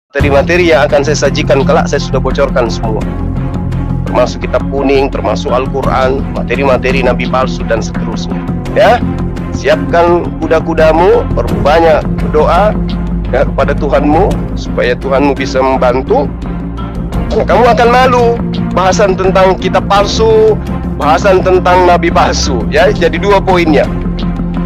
materi-materi yang akan saya sajikan kelak saya sudah bocorkan semua, termasuk kitab kuning, termasuk Al-Quran, materi-materi nabi palsu dan seterusnya. Ya, siapkan kuda-kudamu, perbanyak berdoa ya, kepada Tuhanmu supaya Tuhanmu bisa membantu. Kamu akan malu bahasan tentang kitab palsu, bahasan tentang nabi palsu. Ya, jadi dua poinnya.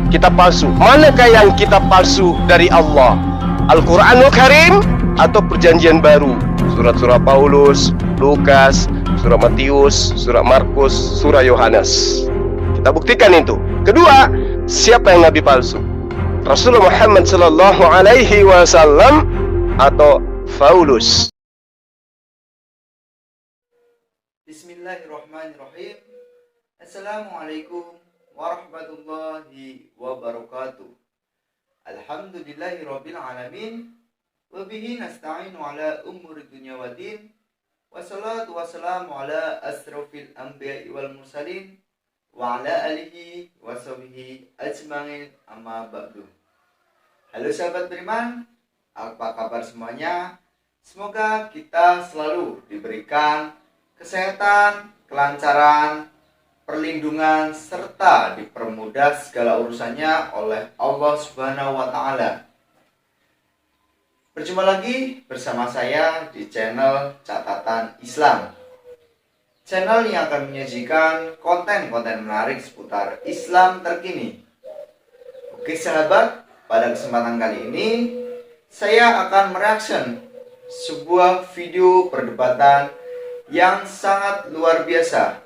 Kitab palsu, manakah yang kitab palsu dari Allah? Al-Quranul Karim atau perjanjian baru, surat-surat Paulus, Lukas, surat Matius, surat Markus, surah Yohanes. Kita buktikan itu. Kedua, siapa yang nabi palsu? Rasulullah Muhammad sallallahu alaihi wasallam atau Paulus? Bismillahirrahmanirrahim. Assalamualaikum warahmatullahi wabarakatuh. Alhamdulillahirabbil alamin. Wabihi nasta'inu ala umuri dunya waddin. Wassalatu wassalamu ala asrofil anbiya'i wal mursalin wa ala alihi wa sahbihi ajma'in, amma ba'du. Halo sahabat beriman, apa kabar semuanya? Semoga kita selalu diberikan kesehatan, kelancaran, perlindungan, serta dipermudah segala urusannya oleh Allah Subhanahu wa Ta'ala. Berjumpa lagi bersama saya di channel Catatan Islam, channel yang akan menyajikan konten-konten menarik seputar Islam terkini. Oke sahabat, pada kesempatan kali ini saya akan mereaction sebuah video perdebatan yang sangat luar biasa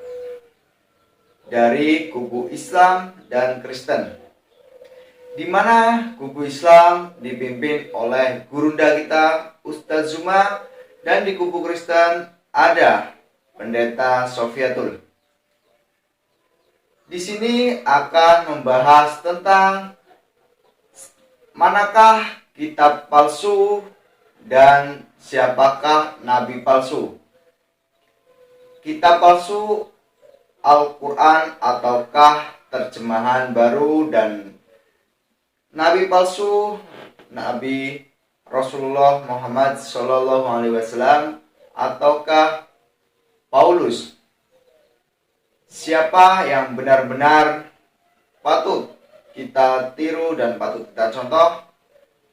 dari kubu Islam dan Kristen, di mana kubu Islam dipimpin oleh gurunda kita Ustadz Zuma, dan di kubu Kristen ada Pendeta Sofiatul. Di sini akan membahas tentang manakah kitab palsu dan siapakah nabi palsu. Kitab palsu Al-Quran ataukah terjemahan baru, dan nabi palsu Nabi Rasulullah Muhammad SAW ataukah Paulus. Siapa yang benar-benar patut kita tiru dan patut kita contoh?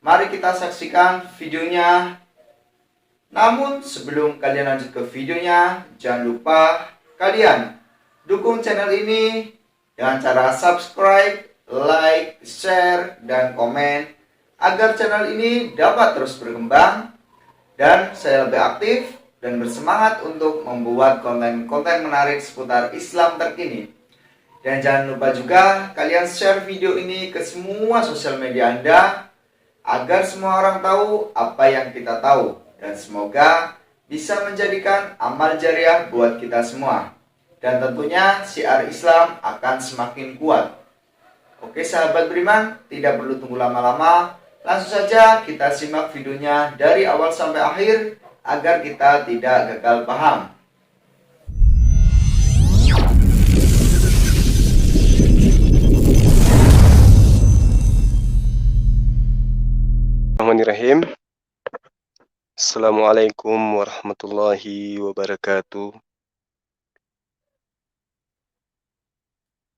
Mari kita saksikan videonya. Namun sebelum kalian lanjut ke videonya, jangan lupa kalian dukung channel ini dengan cara subscribe, like, share, dan komen agar channel ini dapat terus berkembang dan saya lebih aktif dan bersemangat untuk membuat konten-konten menarik seputar Islam terkini. Dan jangan lupa juga kalian share video ini ke semua sosial media Anda agar semua orang tahu apa yang kita tahu, dan semoga bisa menjadikan amal jariah buat kita semua. Dan tentunya syiar Islam akan semakin kuat. Oke sahabat beriman, tidak perlu tunggu lama-lama, langsung saja kita simak videonya dari awal sampai akhir agar kita tidak gagal paham. Bismillahirrahmanirrahim. Assalamualaikum warahmatullahi wabarakatuh.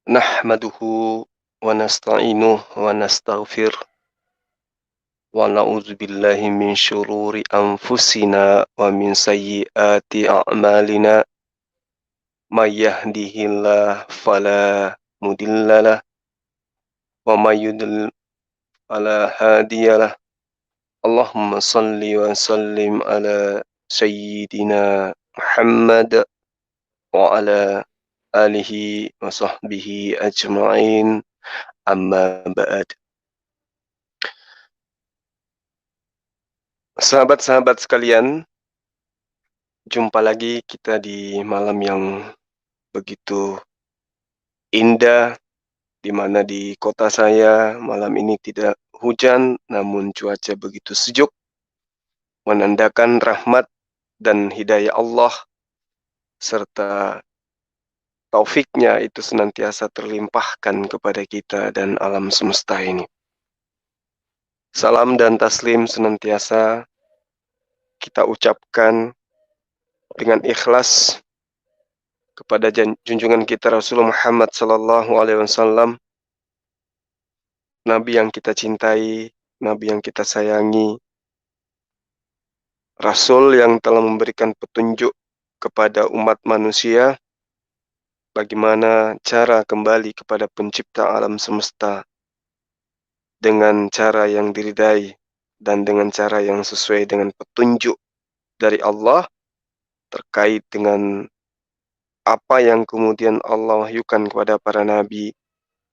Nahmaduhu wa nasta'inuhu wa nastaghfir wa na'udzu billahi min syururi anfusina wa min sayyiati a'malina. May yahdihillahu fala mudhillalah wa may yudlil fala hadiyalah. Allahumma salli wa sallim ala sayyidina Muhammad wa ala alihi wa sahbihi ajma'in, amma ba'd. Sahabat-sahabat sekalian, jumpa lagi kita di malam yang begitu indah, di mana di kota saya malam ini tidak hujan, namun cuaca begitu sejuk, menandakan rahmat dan hidayah Allah serta taufiknya itu senantiasa terlimpahkan kepada kita dan alam semesta ini. Salam dan taslim senantiasa kita ucapkan dengan ikhlas kepada junjungan kita Rasulullah Muhammad sallallahu alaihi wasallam, nabi yang kita cintai, nabi yang kita sayangi, rasul yang telah memberikan petunjuk kepada umat manusia bagaimana cara kembali kepada pencipta alam semesta dengan cara yang diridai dan dengan cara yang sesuai dengan petunjuk dari Allah terkait dengan apa yang kemudian Allah wahyukan kepada para nabi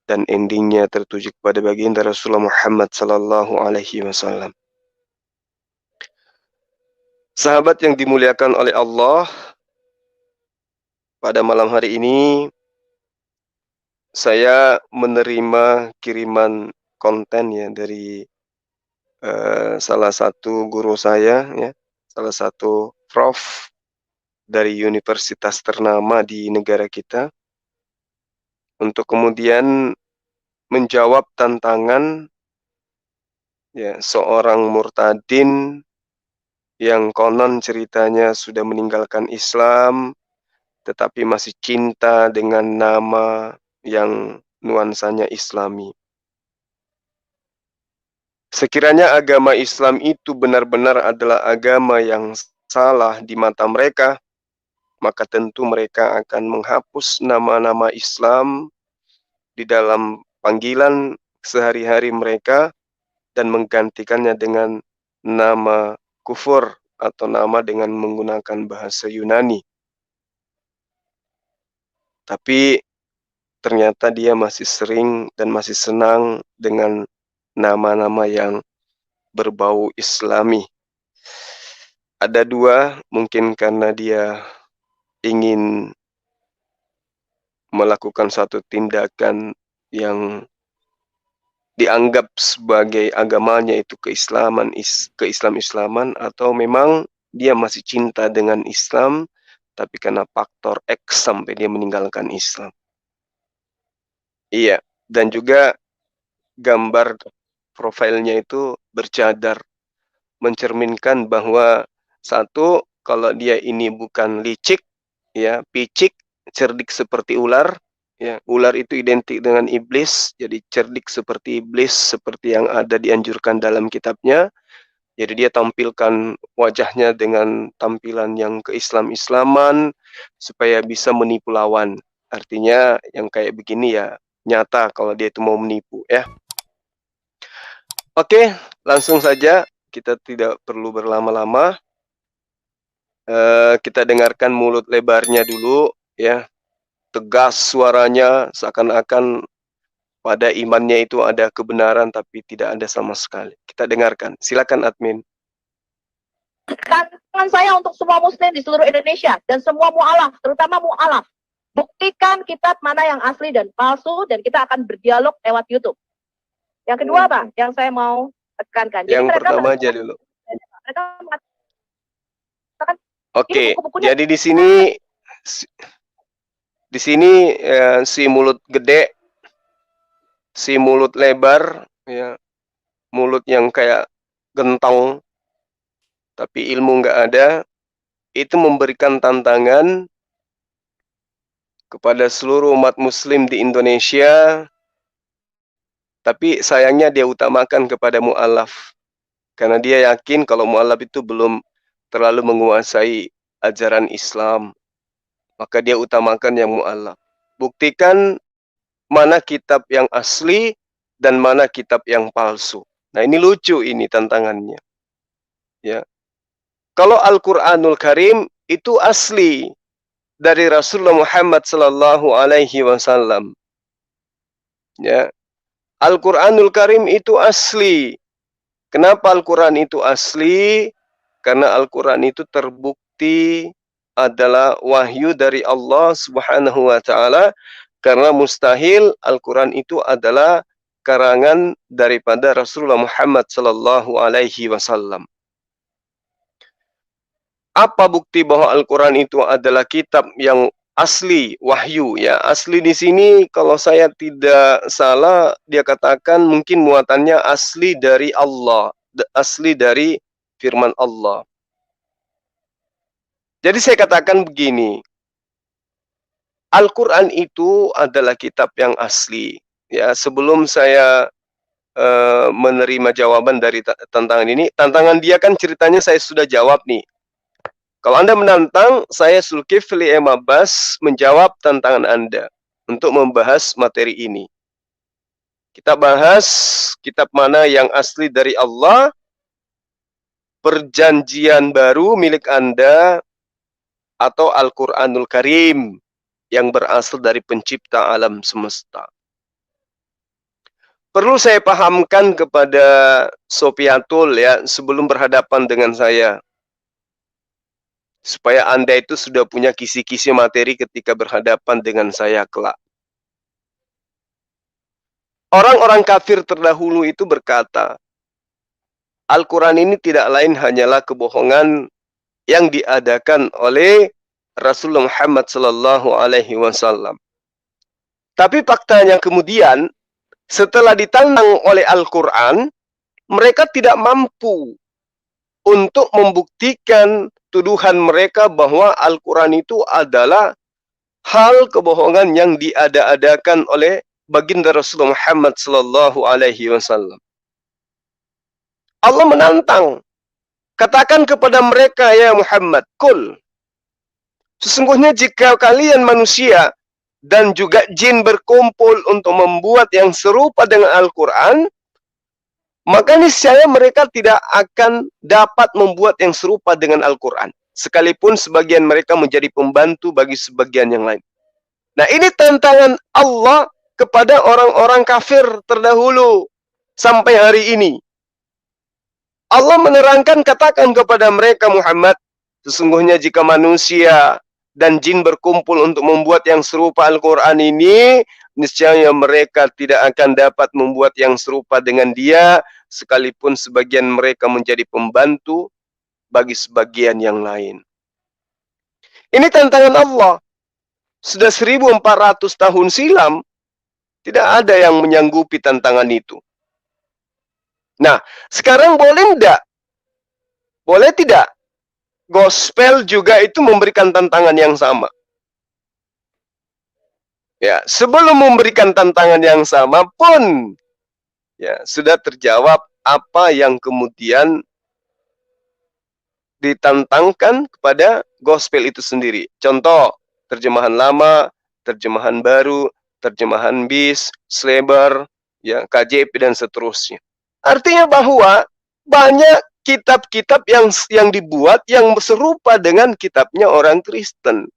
dan endingnya tertuju kepada baginda Rasulullah Muhammad sallallahu alaihi wasallam. Sahabat yang dimuliakan oleh Allah, pada malam hari ini saya menerima kiriman konten ya dari salah satu guru saya ya, salah satu prof dari universitas ternama di negara kita untuk kemudian menjawab tantangan ya seorang murtadin yang konon ceritanya sudah meninggalkan Islam tetapi masih cinta dengan nama yang nuansanya Islami. Sekiranya agama Islam itu benar-benar adalah agama yang salah di mata mereka, maka tentu mereka akan menghapus nama-nama Islam di dalam panggilan sehari-hari mereka dan menggantikannya dengan nama kufur atau nama dengan menggunakan bahasa Yunani. Tapi ternyata dia masih sering dan masih senang dengan nama-nama yang berbau Islami. Ada dua, mungkin karena dia ingin melakukan satu tindakan yang dianggap sebagai agamanya itu Islam-Islaman, atau memang dia masih cinta dengan Islam tapi karena faktor X sampai dia meninggalkan Islam. Iya, dan juga gambar profilnya itu bercadar, mencerminkan bahwa satu, kalau dia ini bukan licik, ya, picik, cerdik seperti ular, ya, ular itu identik dengan iblis, jadi cerdik seperti iblis, seperti yang ada dianjurkan dalam kitabnya. Jadi dia tampilkan wajahnya dengan tampilan yang keislam-islaman supaya bisa menipu lawan. Artinya yang kayak begini ya nyata kalau dia itu mau menipu ya. Oke, langsung saja, kita tidak perlu berlama-lama. Kita dengarkan mulut lebarnya dulu ya. Tegas suaranya, seakan-akan pada imannya itu ada kebenaran tapi tidak ada sama sekali. Kita dengarkan. Silakan admin. Tantangan saya untuk semua muslim di seluruh Indonesia dan semua mu'alaf, terutama mu'alaf. Buktikan kitab mana yang asli dan palsu dan kita akan berdialog lewat YouTube. Yang kedua, Pak, yang saya mau tekankan. Yang pertama aja dulu. Oke, jadi di sini si mulut gede, si mulut lebar, ya, mulut yang kayak gentong, tapi ilmu nggak ada, itu memberikan tantangan kepada seluruh umat muslim di Indonesia, tapi sayangnya dia utamakan kepada mu'alaf, karena dia yakin kalau mu'alaf itu belum terlalu menguasai ajaran Islam, maka dia utamakan yang mu'alaf. Buktikan mana kitab yang asli dan mana kitab yang palsu. Nah, ini lucu ini tantangannya. Ya. Kalau Al-Qur'anul Karim itu asli dari Rasulullah Muhammad sallallahu alaihi wasallam. Ya. Al-Qur'anul Karim itu asli. Kenapa Al-Qur'an itu asli? Karena Al-Qur'an itu terbukti adalah wahyu dari Allah Subhanahu wa taala, karena mustahil Al-Qur'an itu adalah karangan daripada Rasulullah Muhammad sallallahu alaihi wasallam. Apa bukti bahwa Al-Qur'an itu adalah kitab yang asli wahyu ya? Asli di sini kalau saya tidak salah dia katakan mungkin muatannya asli dari Allah, asli dari firman Allah. Jadi saya katakan begini, Al-Quran itu adalah kitab yang asli. Ya, sebelum saya menerima jawaban dari tantangan ini, tantangan dia kan ceritanya saya sudah jawab nih. Kalau Anda menantang, saya Zulkifli M. Abbas menjawab tantangan Anda untuk membahas materi ini. Kita bahas kitab mana yang asli dari Allah, perjanjian baru milik Anda, atau Al-Quranul Karim yang berasal dari pencipta alam semesta. Perlu saya pahamkan kepada Sofiatul ya, sebelum berhadapan dengan saya. Supaya Anda itu sudah punya kisi-kisi materi ketika berhadapan dengan saya kelak. Orang-orang kafir terdahulu itu berkata, Al-Quran ini tidak lain hanyalah kebohongan yang diadakan oleh Rasulullah Muhammad SAW. Tapi faktanya kemudian, setelah ditantang oleh Al-Quran, mereka tidak mampu untuk membuktikan tuduhan mereka bahwa Al-Quran itu adalah hal kebohongan yang diada-adakan oleh baginda Rasulullah Muhammad SAW. Allah menantang, katakan kepada mereka, ya Muhammad, Qul, sesungguhnya jika kalian manusia dan juga jin berkumpul untuk membuat yang serupa dengan Al-Quran, maka niscaya mereka tidak akan dapat membuat yang serupa dengan Al-Quran. Sekalipun sebagian mereka menjadi pembantu bagi sebagian yang lain. Nah, ini tantangan Allah kepada orang-orang kafir terdahulu sampai hari ini. Allah menerangkan, katakan kepada mereka Muhammad, sesungguhnya jika manusia dan jin berkumpul untuk membuat yang serupa Al-Quran ini, niscaya mereka tidak akan dapat membuat yang serupa dengan dia, sekalipun sebagian mereka menjadi pembantu bagi sebagian yang lain. Ini tantangan Allah. Sudah 1400 tahun silam, tidak ada yang menyanggupi tantangan itu. Nah, sekarang boleh tidak? Boleh tidak? Gospel juga itu memberikan tantangan yang sama. Ya, sebelum memberikan tantangan yang sama pun, ya, sudah terjawab apa yang kemudian ditantangkan kepada gospel itu sendiri. Contoh, terjemahan lama, terjemahan baru, terjemahan bis, Sleber, ya, KJP dan seterusnya. Artinya bahwa banyak kitab-kitab yang dibuat yang serupa dengan kitabnya orang Kristen.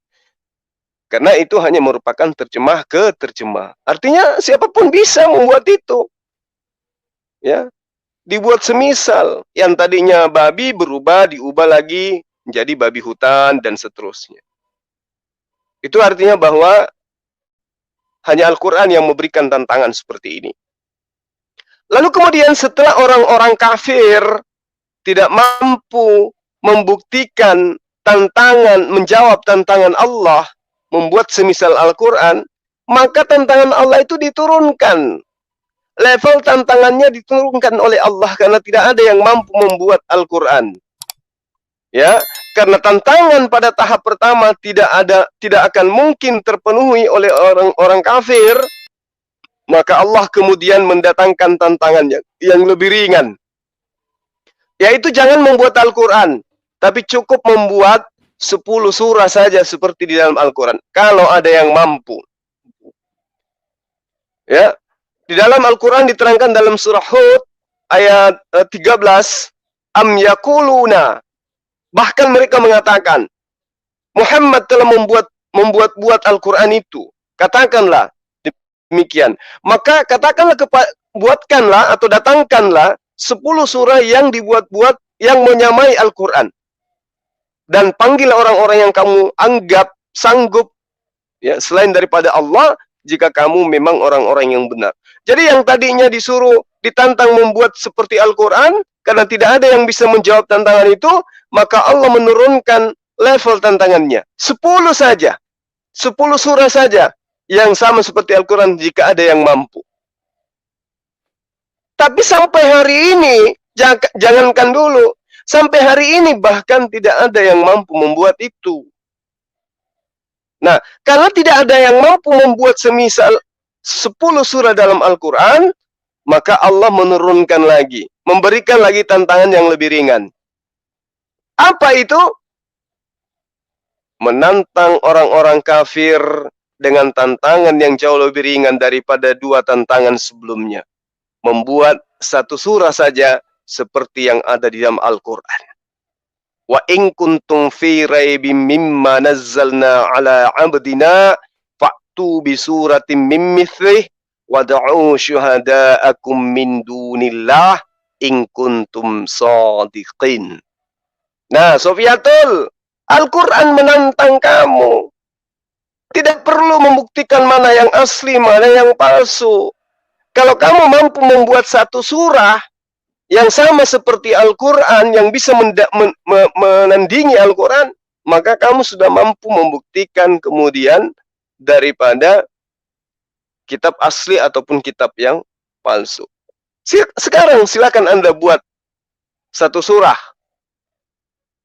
Karena itu hanya merupakan terjemah ke terjemah. Artinya siapapun bisa membuat itu. Ya. Dibuat semisal yang tadinya babi diubah lagi menjadi babi hutan dan seterusnya. Itu artinya bahwa hanya Al-Quran yang memberikan tantangan seperti ini. Lalu kemudian setelah orang-orang kafir tidak mampu membuktikan tantangan, menjawab tantangan Allah, membuat semisal Al-Quran, maka tantangan Allah itu diturunkan. Level tantangannya diturunkan oleh Allah karena tidak ada yang mampu membuat Al-Quran. Ya, karena tantangan pada tahap pertama tidak akan mungkin terpenuhi oleh orang-orang kafir, maka Allah kemudian mendatangkan tantangan yang lebih ringan. Yaitu jangan membuat Al-Quran, tapi cukup membuat 10 surah saja seperti di dalam Al-Quran. Kalau ada yang mampu. Ya, di dalam Al-Quran diterangkan dalam surah Hud ayat 13, am yakuluna, bahkan mereka mengatakan Muhammad telah membuat Al-Quran itu. Katakanlah demikian. Maka katakanlah buatkanlah atau datangkanlah 10 surah yang dibuat-buat yang menyamai Al-Quran. Dan panggil orang-orang yang kamu anggap sanggup, ya, selain daripada Allah, jika kamu memang orang-orang yang benar. Jadi yang tadinya disuruh ditantang membuat seperti Al-Quran, karena tidak ada yang bisa menjawab tantangan itu, maka Allah menurunkan level tantangannya. 10 saja. 10 surah saja yang sama seperti Al-Quran jika ada yang mampu. Tapi sampai hari ini, jangankan dulu, Sampai hari ini bahkan tidak ada yang mampu membuat itu. Nah, kalau tidak ada yang mampu membuat semisal 10 surah dalam Al-Quran, maka Allah menurunkan lagi, memberikan lagi tantangan yang lebih ringan. Apa itu? Menantang orang-orang kafir dengan tantangan yang jauh lebih ringan daripada 2 tantangan sebelumnya. Membuat 1 surah saja seperti yang ada di dalam Al-Quran. Wa in kuntum fi raibim mimma nazzalna ala abdina fa'tu bi suratin min mithlih wad'u syuhada'akum min dunillah in kuntum shadiqin. Nah, Sofiatul, Al-Quran menantang kamu. Tidak perlu membuktikan mana yang asli, mana yang palsu. Kalau kamu mampu membuat 1 surah yang sama seperti Al-Quran, yang bisa menandingi Al-Quran, maka kamu sudah mampu membuktikan kemudian daripada kitab asli ataupun kitab yang palsu. Sekarang silakan Anda buat 1 surah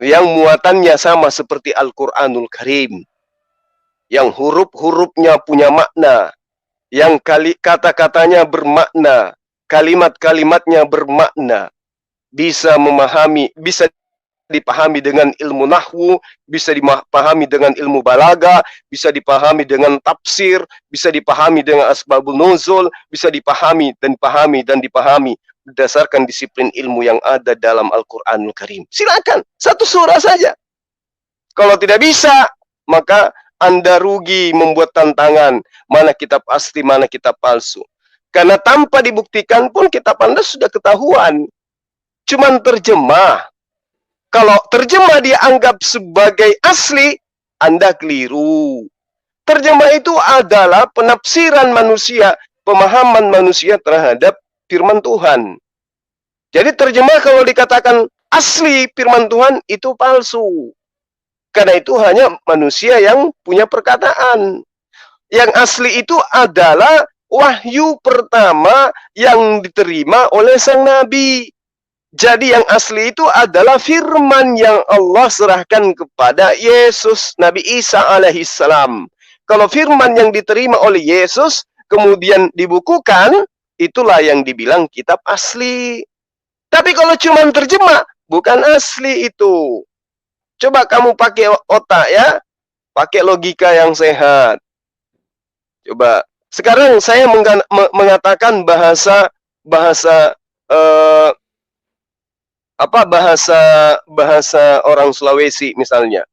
yang muatannya sama seperti Al-Quranul Karim, yang huruf-hurufnya punya makna, yang kata-katanya bermakna, kalimat-kalimatnya bermakna, bisa dipahami dengan ilmu nahwu, bisa dipahami dengan ilmu balaga, bisa dipahami dengan tafsir, bisa dipahami dengan asbabul nuzul, bisa dipahami berdasarkan disiplin ilmu yang ada dalam Al-Quranul Karim. Silakan, 1 surah saja. Kalau tidak bisa, maka Anda rugi membuat tantangan, mana kitab asli, mana kitab palsu. Karena tanpa dibuktikan pun kitab Anda sudah ketahuan. Cuman terjemah. Kalau terjemah dianggap sebagai asli, Anda keliru. Terjemah itu adalah penafsiran manusia, pemahaman manusia terhadap firman Tuhan. Jadi terjemah kalau dikatakan asli firman Tuhan itu palsu. Karena itu hanya manusia yang punya perkataan. Yang asli itu adalah wahyu pertama yang diterima oleh sang Nabi. Jadi yang asli itu adalah firman yang Allah serahkan kepada Yesus, Nabi Isa alaihissalam. Kalau firman yang diterima oleh Yesus, kemudian dibukukan, itulah yang dibilang kitab asli. Tapi kalau cuma terjemah, bukan asli itu. Coba kamu pakai otak ya, pakai logika yang sehat. Coba. Sekarang saya mengatakan bahasa orang Sulawesi misalnya.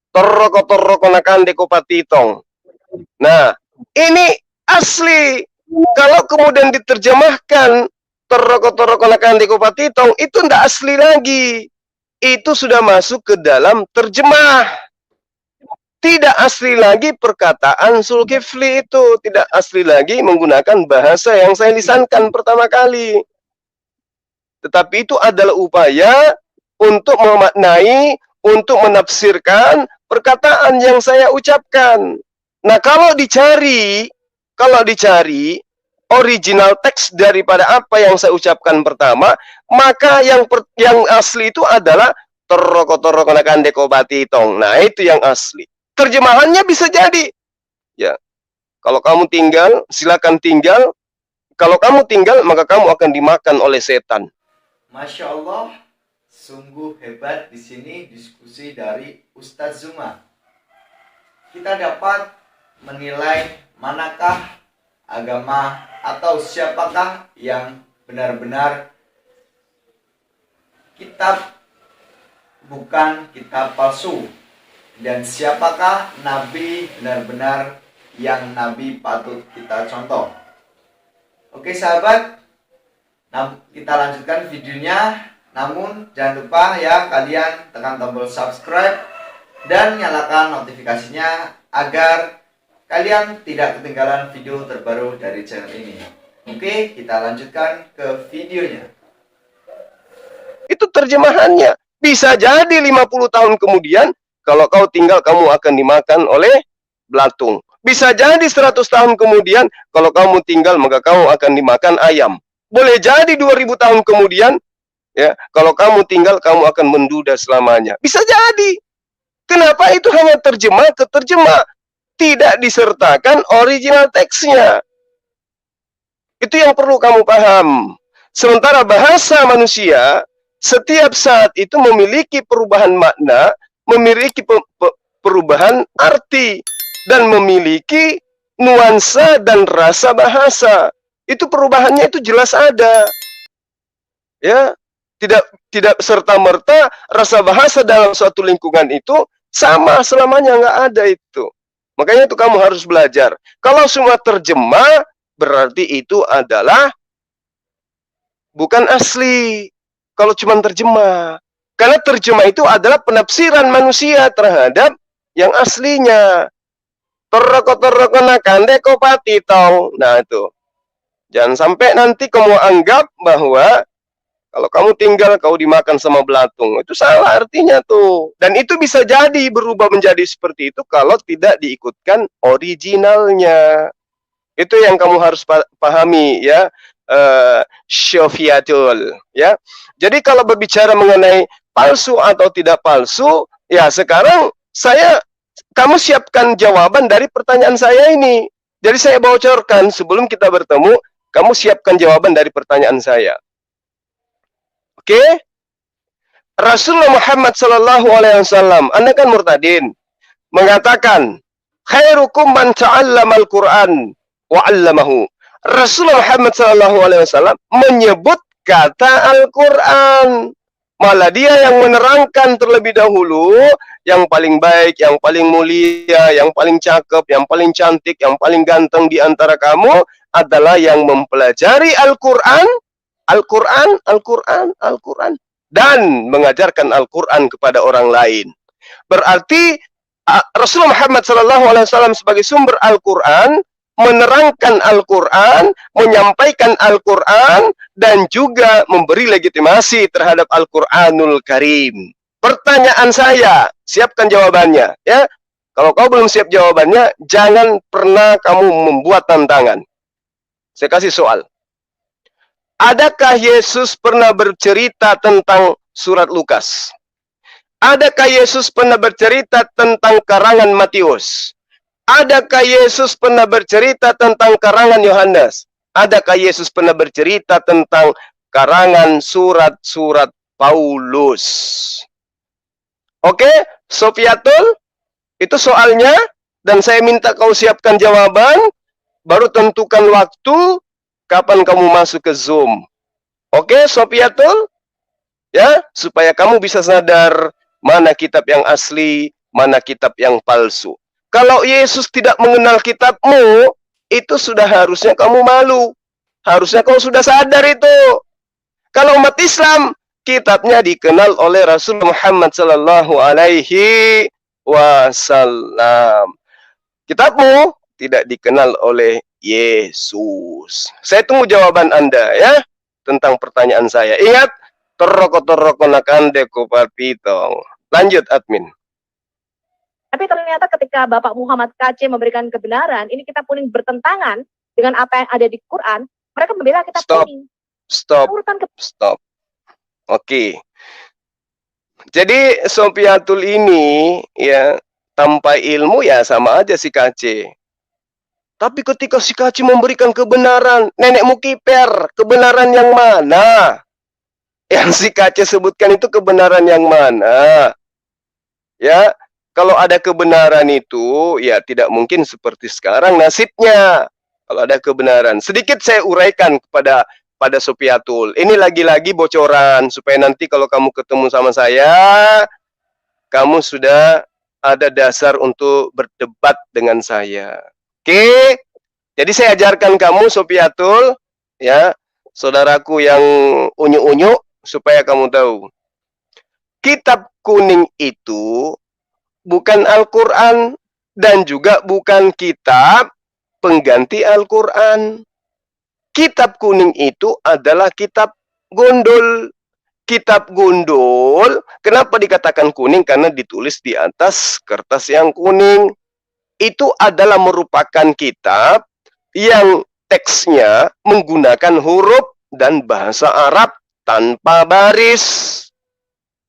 Torroko nakande kopatitong. Nah, ini asli. Kalau kemudian diterjemahkan torroko nakande kopatitong, itu tidak asli lagi. Itu sudah masuk ke dalam terjemah. Tidak asli lagi perkataan Zulkifli itu. Tidak asli lagi menggunakan bahasa yang saya lisankan pertama kali. Tetapi itu adalah upaya untuk memaknai, untuk menafsirkan perkataan yang saya ucapkan. Nah, kalau dicari original teks daripada apa yang saya ucapkan pertama, maka yang asli itu adalah torroko nakande kopatitong. Nah, itu yang asli. Terjemahannya bisa jadi. Ya. Kalau kamu tinggal, silakan tinggal. Kalau kamu tinggal, maka kamu akan dimakan oleh setan. Masya Allah, sungguh hebat di sini diskusi dari Ustadz Zuma. Kita dapat menilai manakah agama atau siapakah yang benar-benar kitab bukan kitab palsu, dan siapakah nabi benar-benar yang nabi patut kita contoh. Oke sahabat, kita lanjutkan videonya. Namun jangan lupa ya, kalian tekan tombol subscribe dan nyalakan notifikasinya agar kalian tidak ketinggalan video terbaru dari channel ini. Oke, kita lanjutkan ke videonya. Itu terjemahannya. Bisa jadi 50 tahun kemudian, kalau kau tinggal, kamu akan dimakan oleh belatung. Bisa jadi 100 tahun kemudian, kalau kamu tinggal, maka kamu akan dimakan ayam. Boleh jadi 2000 tahun kemudian, Ya, kalau kamu tinggal, kamu akan menduda selamanya. Bisa jadi. Kenapa itu hanya terjemah ke terjemah, tidak disertakan original teksnya? Itu yang perlu kamu paham. Sementara bahasa manusia setiap saat itu memiliki perubahan makna, memiliki perubahan arti, dan memiliki nuansa dan rasa bahasa. Itu perubahannya itu jelas ada. Ya, tidak serta-merta rasa bahasa dalam suatu lingkungan itu sama selamanya, nggak ada itu. Makanya itu kamu harus belajar. Kalau semua terjemah, berarti itu adalah bukan asli. Kalau cuma terjemah. Karena terjemah itu adalah penafsiran manusia terhadap yang aslinya. Toroko-toroko nakande kopati tong. Nah itu. Jangan sampai nanti kamu anggap bahwa kalau kamu tinggal, kau dimakan sama belatung. Itu salah artinya tuh. Dan itu bisa jadi berubah menjadi seperti itu kalau tidak diikutkan originalnya. Itu yang kamu harus pahami ya. Syofiatul ya. Jadi kalau berbicara mengenai palsu atau tidak palsu, ya sekarang kamu siapkan jawaban dari pertanyaan saya ini. Jadi saya bocorkan sebelum kita bertemu, kamu siapkan jawaban dari pertanyaan saya. Oke? Rasulullah Muhammad sallallahu alaihi wasallam, Anda kan murtadin, mengatakan, "Khairukum man ta'allama al-Qur'an wa 'allamahu." Rasulullah Muhammad sallallahu alaihi wasallam menyebut kata Al-Qur'an. Malah dia yang menerangkan terlebih dahulu, yang paling baik, yang paling mulia, yang paling cakep, yang paling cantik, yang paling ganteng di antara kamu adalah yang mempelajari Al-Qur'an, Al-Qur'an, Al-Qur'an, Al-Qur'an, dan mengajarkan Al-Qur'an kepada orang lain. Berarti Rasulullah Muhammad SAW sebagai sumber Al-Qur'an, menerangkan Al-Qur'an, menyampaikan Al-Qur'an, dan juga memberi legitimasi terhadap Al-Qur'anul Karim. Pertanyaan saya, siapkan jawabannya ya. Kalau kau belum siap jawabannya, jangan pernah kamu membuat tantangan. Saya kasih soal. Adakah Yesus pernah bercerita tentang surat Lukas? Adakah Yesus pernah bercerita tentang karangan Matius? Adakah Yesus pernah bercerita tentang karangan Yohanes? Adakah Yesus pernah bercerita tentang karangan surat-surat Paulus? Oke, Sofiatul, itu soalnya, dan saya minta kau siapkan jawaban, baru tentukan waktu, kapan kamu masuk ke Zoom. Oke, Sofiatul? Ya, supaya kamu bisa sadar mana kitab yang asli, mana kitab yang palsu. Kalau Yesus tidak mengenal kitabmu, itu sudah harusnya kamu malu. Harusnya kau sudah sadar itu. Kalau umat Islam, kitabnya dikenal oleh Rasul Muhammad sallallahu alaihi wasallam. Kitabmu tidak dikenal oleh Yesus. Saya tunggu jawaban Anda ya tentang pertanyaan saya. Ingat, toroko-toroko nakande kopatitong. Lanjut admin. Tapi ternyata ketika Bapak Muhammad KC memberikan kebenaran, ini kita kuning bertentangan dengan apa yang ada di Quran, mereka membela kita kuning. Stop. Oke. Jadi Sofiatul ini ya tanpa ilmu ya sama aja si KC. Tapi ketika si KC memberikan kebenaran, nenekmu kiper, kebenaran yang mana? Yang si KC sebutkan itu kebenaran yang mana? Ya, kalau ada kebenaran itu, ya tidak mungkin seperti sekarang nasibnya. Kalau ada kebenaran. Sedikit saya uraikan pada Sofiatul. Ini lagi-lagi bocoran, supaya nanti kalau kamu ketemu sama saya, kamu sudah ada dasar untuk berdebat dengan saya. Oke? Jadi saya ajarkan kamu, Sofiatul, ya, saudaraku yang unyu-unyu, supaya kamu tahu. Kitab kuning itu bukan Al-Quran dan juga bukan kitab pengganti Al-Quran. Kitab kuning itu adalah kitab gondol. Kitab gondol, kenapa dikatakan kuning? Karena ditulis di atas kertas yang kuning. Itu adalah merupakan kitab yang teksnya menggunakan huruf dan bahasa Arab tanpa baris.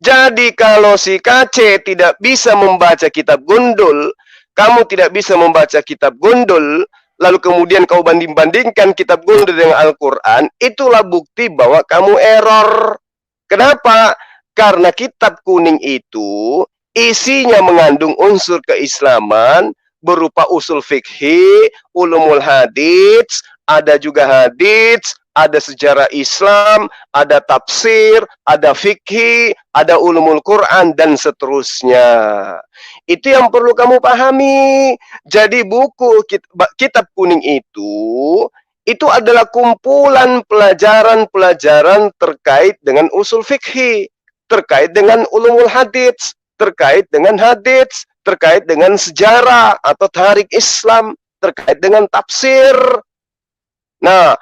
Jadi kalau si KC tidak bisa membaca kitab Gundul, kamu tidak bisa membaca kitab Gundul, lalu kemudian kau banding-bandingkan kitab Gundul dengan Al-Quran, itulah bukti bahwa kamu error. Kenapa? Karena kitab kuning itu isinya mengandung unsur keislaman berupa usul fikih, ulumul hadits, ada juga hadits, ada sejarah Islam, ada tafsir, ada fikih, ada ulumul Quran, dan seterusnya. Itu yang perlu kamu pahami. Jadi buku kitab kuning itu adalah kumpulan pelajaran-pelajaran terkait dengan usul fikih, terkait dengan ulumul hadits, terkait dengan hadits, terkait dengan sejarah atau tarik Islam, terkait dengan tafsir. Nah,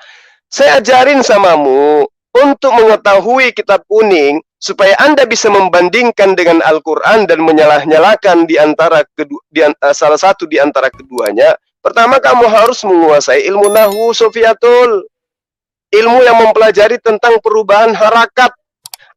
saya ajarin samamu untuk mengetahui kitab kuning supaya Anda bisa membandingkan dengan Al-Quran dan menyalah-nyalakan salah satu di antara keduanya. Pertama, kamu harus menguasai ilmu nahwu, Sofiatul. Ilmu yang mempelajari tentang perubahan harakat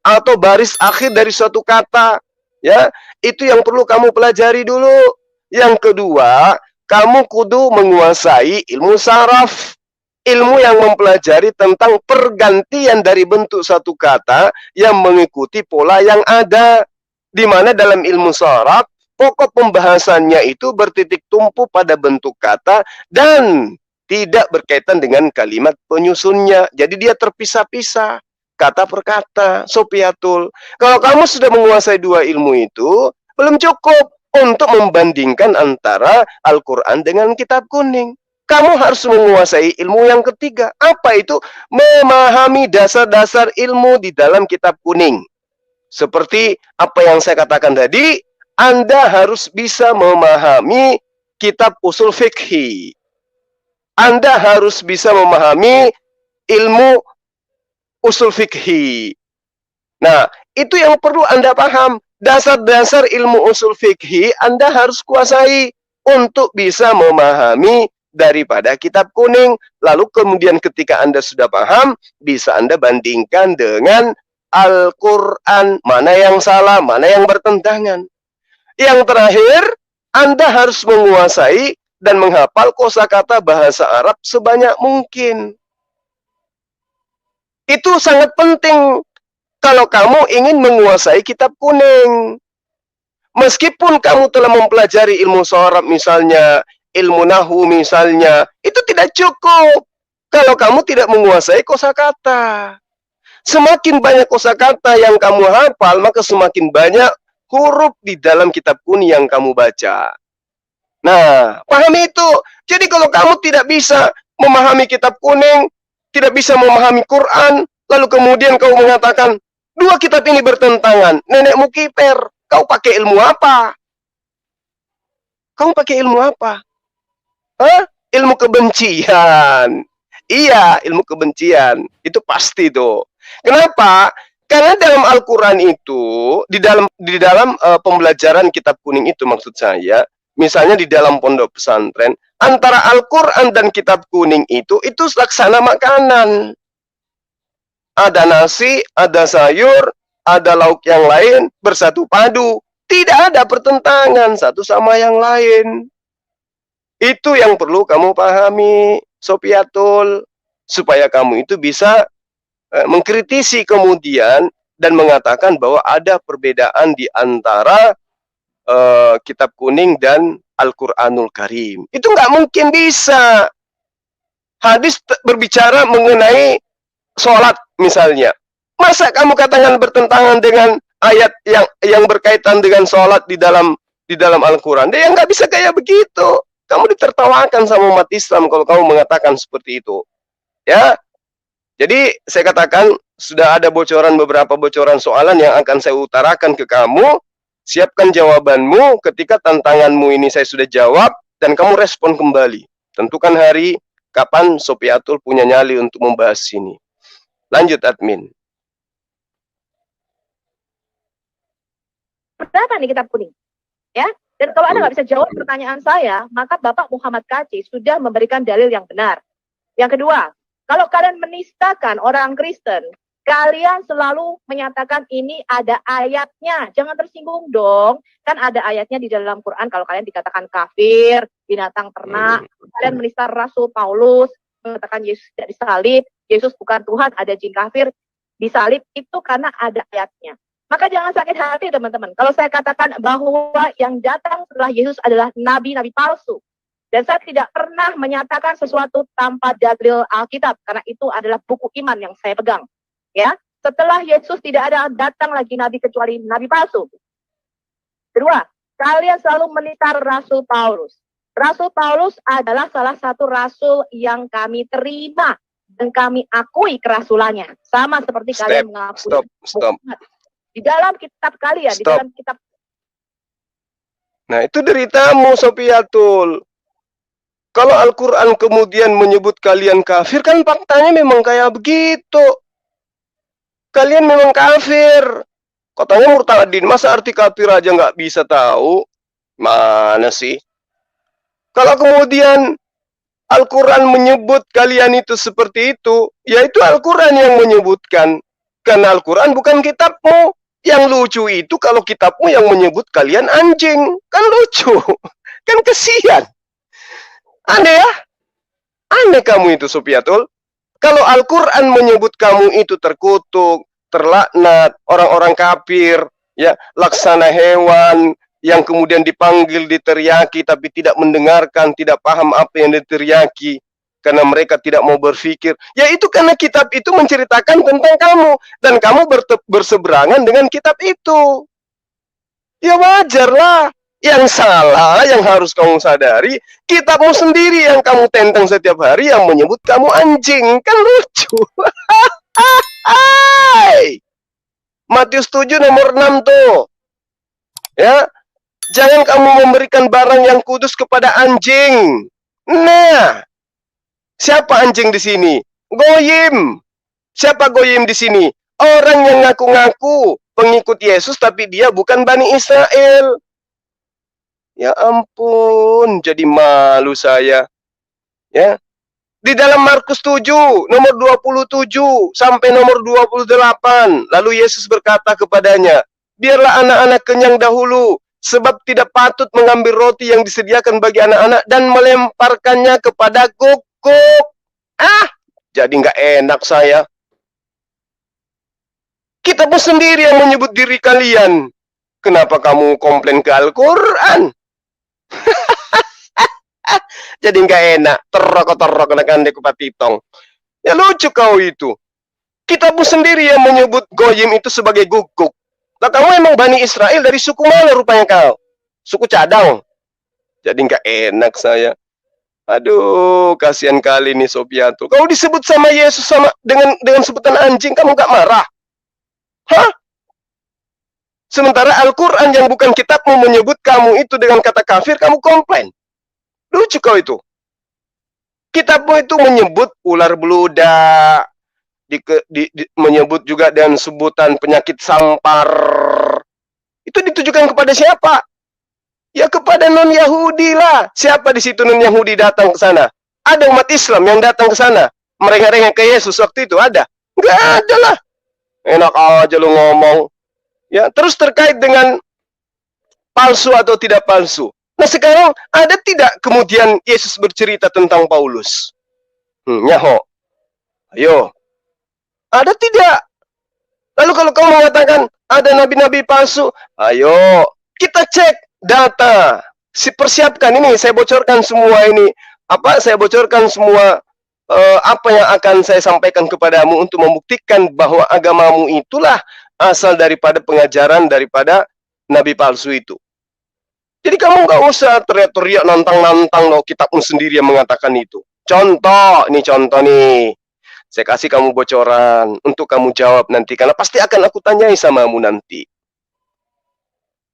atau baris akhir dari suatu kata. Ya, itu yang perlu kamu pelajari dulu. Yang kedua, kamu kudu menguasai ilmu saraf. Ilmu yang mempelajari tentang pergantian dari bentuk satu kata yang mengikuti pola yang ada. Di mana dalam ilmu saraf, pokok pembahasannya itu bertitik tumpu pada bentuk kata dan tidak berkaitan dengan kalimat penyusunnya. Jadi dia terpisah-pisah, kata per kata, Sofiatul. Kalau kamu sudah menguasai dua ilmu itu, belum cukup untuk membandingkan antara Al-Quran dengan kitab kuning. Kamu harus menguasai ilmu yang ketiga. Apa itu? Memahami dasar-dasar ilmu di dalam kitab kuning. Seperti apa yang saya katakan tadi, Anda harus bisa memahami kitab usul fikih. Anda harus bisa memahami ilmu usul fikih. Nah, itu yang perlu Anda paham. Dasar-dasar ilmu usul fikih Anda harus kuasai untuk bisa memahami daripada kitab kuning. Lalu kemudian ketika Anda sudah paham, bisa Anda bandingkan dengan Al-Quran. Mana yang salah, mana yang bertentangan. Yang terakhir, Anda harus menguasai dan menghafal kosakata bahasa Arab sebanyak mungkin. Itu sangat penting kalau kamu ingin menguasai kitab kuning. Meskipun kamu telah mempelajari ilmu sharaf misalnya, ilmu nahwu misalnya, itu tidak cukup kalau kamu tidak menguasai kosakata. Semakin banyak kosakata yang kamu hafal, maka semakin banyak huruf di dalam kitab kuning yang kamu baca. Nah, pahami itu. Jadi kalau kamu tidak bisa memahami kitab kuning, tidak bisa memahami Quran, lalu kemudian kau mengatakan, dua kitab ini bertentangan, nenekmu kiper, kau pakai ilmu apa? Kau pakai ilmu apa? Hah? Ilmu kebencian. Iya, ilmu kebencian. Itu pasti tuh. Kenapa? Karena dalam Al-Quran itu, di dalam pembelajaran kitab kuning itu maksud saya, misalnya di dalam pondok pesantren, antara Al-Quran dan kitab kuning itu laksana makanan. Ada nasi, ada sayur, ada lauk yang lain, bersatu padu. Tidak ada pertentangan satu sama yang lain. Itu yang perlu kamu pahami, Sofiatul, supaya kamu itu bisa mengkritisi kemudian dan mengatakan bahwa ada perbedaan di antara kitab kuning dan Al-Quranul Karim. Itu nggak mungkin bisa. Hadis berbicara mengenai sholat misalnya. Masa kamu katakan bertentangan dengan ayat yang berkaitan dengan sholat di dalam Al-Quran? Dia nggak bisa kayak begitu. Kamu ditertawakan sama umat Islam kalau kamu mengatakan seperti itu. Ya, jadi saya katakan sudah ada beberapa bocoran soalan yang akan saya utarakan ke kamu. Siapkan jawabanmu ketika tantanganmu ini saya sudah jawab dan kamu respon kembali. Tentukan hari kapan Sofiatul punya nyali untuk membahas ini. Lanjut admin. Berapa nih kitab kuning? Ya. Dan kalau Anda nggak bisa jawab pertanyaan saya, maka Bapak Muhammad Kaci sudah memberikan dalil yang benar. Yang kedua, kalau kalian menistakan orang Kristen Kalian selalu menyatakan ini ada ayatnya. Jangan tersinggung dong. Kan ada ayatnya di dalam Quran kalau kalian dikatakan kafir, binatang ternak. Kalian menista Rasul Paulus, mengatakan Yesus tidak disalib, Yesus bukan Tuhan, ada jin kafir. Disalib itu karena ada ayatnya. Maka jangan sakit hati teman-teman. Kalau saya katakan bahwa yang datang setelah Yesus adalah nabi-nabi palsu. Dan saya tidak pernah menyatakan sesuatu tanpa dalil Alkitab. Karena itu adalah buku iman yang saya pegang. Ya, setelah Yesus tidak ada datang lagi nabi kecuali nabi palsu. Kedua, kalian selalu menitar Rasul Paulus. Rasul Paulus adalah salah satu rasul yang kami terima dan kami akui kerasulannya. Sama seperti kalian mengakui. Stop. Di dalam kitab kalian, di dalam kitab. Nah, itu deritamu, Sofiatul. Kalau Al-Quran kemudian menyebut kalian kafir, kan faktanya memang kayak begitu. Kalian memang kafir. Katanya murtadin, masa arti kafir aja nggak bisa tahu? Mana sih? Kalau kemudian Al-Quran menyebut kalian itu seperti itu, ya itu Al-Quran yang menyebutkan. Karena Al-Quran bukan kitabmu. Yang lucu itu kalau kitabmu yang menyebut kalian anjing. Kan lucu. Kan kesian. Aneh ya? Aneh kamu itu, Sofiatul. Kalau Al-Quran menyebut kamu itu terkutuk, terlaknat, orang-orang kafir, ya, laksana hewan, yang kemudian dipanggil, diteriaki, tapi tidak mendengarkan, tidak paham apa yang diteriaki, karena mereka tidak mau berpikir. Ya itu karena kitab itu menceritakan tentang kamu, dan kamu berseberangan dengan kitab itu. Ya wajarlah. Yang salah, yang harus kamu sadari, kitabmu sendiri yang kamu tentang setiap hari yang menyebut kamu anjing. Kan lucu. Matius 7 nomor 6 tuh. Ya, jangan kamu memberikan barang yang kudus kepada anjing. Nah, siapa anjing di sini? Goyim. Siapa goyim di sini? Orang yang ngaku-ngaku pengikut Yesus tapi dia bukan Bani Israel. Ya ampun, jadi malu saya. Ya. Di dalam Markus 7, nomor 27 sampai nomor 28, lalu Yesus berkata kepadanya, biarlah anak-anak kenyang dahulu, sebab tidak patut mengambil roti yang disediakan bagi anak-anak dan melemparkannya kepada guguk. Jadi nggak enak saya. Kitabmu sendiri yang menyebut diri kalian. Kenapa kamu komplain ke Al-Quran? Jadi nggak enak, terok nakan dekupatitong. Ya lucu kau itu. Kitabmu sendiri yang menyebut goyim itu sebagai guguk. Lah kamu emang Bani Israel dari suku mana rupanya kau? Suku cadang. Jadi nggak enak saya. Aduh, kasihan kali nih Sofiatul. Kau disebut sama Yesus sama dengan sebutan anjing, kamu nggak marah? Hah? Sementara Al-Quran yang bukan kitabmu menyebut kamu itu dengan kata kafir, kamu komplain. Lucu kau itu. Kitabmu itu menyebut ular beludak, menyebut juga dengan sebutan penyakit sampar. Itu ditujukan kepada siapa? Ya kepada non-Yahudi lah. Siapa di situ non-Yahudi datang ke sana? Ada umat Islam yang datang ke sana. Merengek-rengek ke Yesus waktu itu ada? Enggak ada lah. Enak aja lu ngomong. Ya, terus terkait dengan palsu atau tidak palsu. Nah sekarang ada tidak kemudian Yesus bercerita tentang Paulus? Nyaho. Ayo. Ada tidak? Lalu kalau kamu mengatakan ada nabi-nabi palsu, ayo kita cek data. Persiapkan ini, saya bocorkan semua ini. Saya bocorkan semua apa yang akan saya sampaikan kepadamu untuk membuktikan bahwa agamamu itulah asal daripada pengajaran daripada nabi palsu itu. Jadi kamu nggak usah teriak-teriak nantang-nantang loh, kitabmu sendiri yang mengatakan itu. Contoh nih. Saya kasih kamu bocoran untuk kamu jawab nanti, karena pasti akan aku tanyai samamu nanti.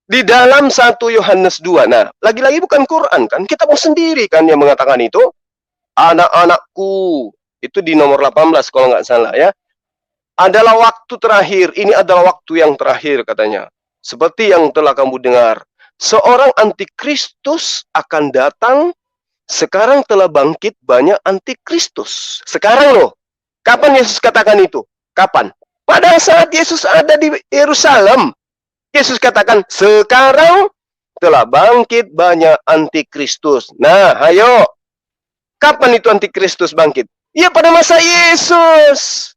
Di dalam 1 Yohanes 2, nah, lagi-lagi bukan Quran kan, kitabmu sendiri kan yang mengatakan itu. Anak-anakku, itu di nomor 18 kalau nggak salah ya. Adalah waktu terakhir, ini adalah waktu yang terakhir katanya. Seperti yang telah kamu dengar. Seorang antikristus akan datang. Sekarang telah bangkit banyak antikristus. Sekarang loh. Kapan Yesus katakan itu? Kapan? Pada saat Yesus ada di Yerusalem, Yesus katakan, sekarang telah bangkit banyak antikristus. Nah, ayo. Kapan itu antikristus bangkit? Ya pada masa Yesus.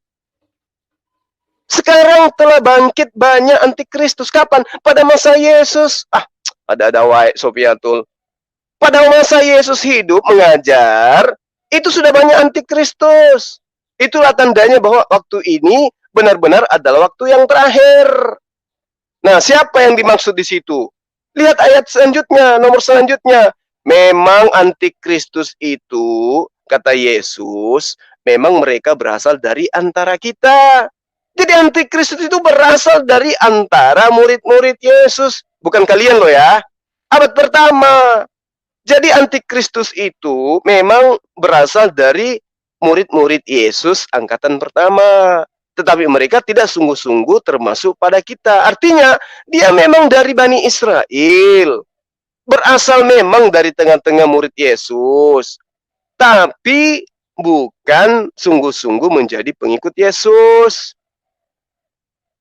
Sekarang telah bangkit banyak antikristus. Kapan? Pada masa Yesus. Ada wae Sofiatul. Pada masa Yesus hidup mengajar, itu sudah banyak antikristus. Itulah tandanya bahwa waktu ini benar-benar adalah waktu yang terakhir. Nah, siapa yang dimaksud di situ? Lihat ayat selanjutnya, nomor selanjutnya. Memang antikristus itu, kata Yesus, memang mereka berasal dari antara kita. Jadi antikristus itu berasal dari antara murid-murid Yesus. Bukan kalian loh ya. Abad pertama. Jadi antikristus itu memang berasal dari murid-murid Yesus angkatan pertama. Tetapi mereka tidak sungguh-sungguh termasuk pada kita. Artinya, dia memang dari Bani Israel. Berasal memang dari tengah-tengah murid Yesus. Tapi bukan sungguh-sungguh menjadi pengikut Yesus.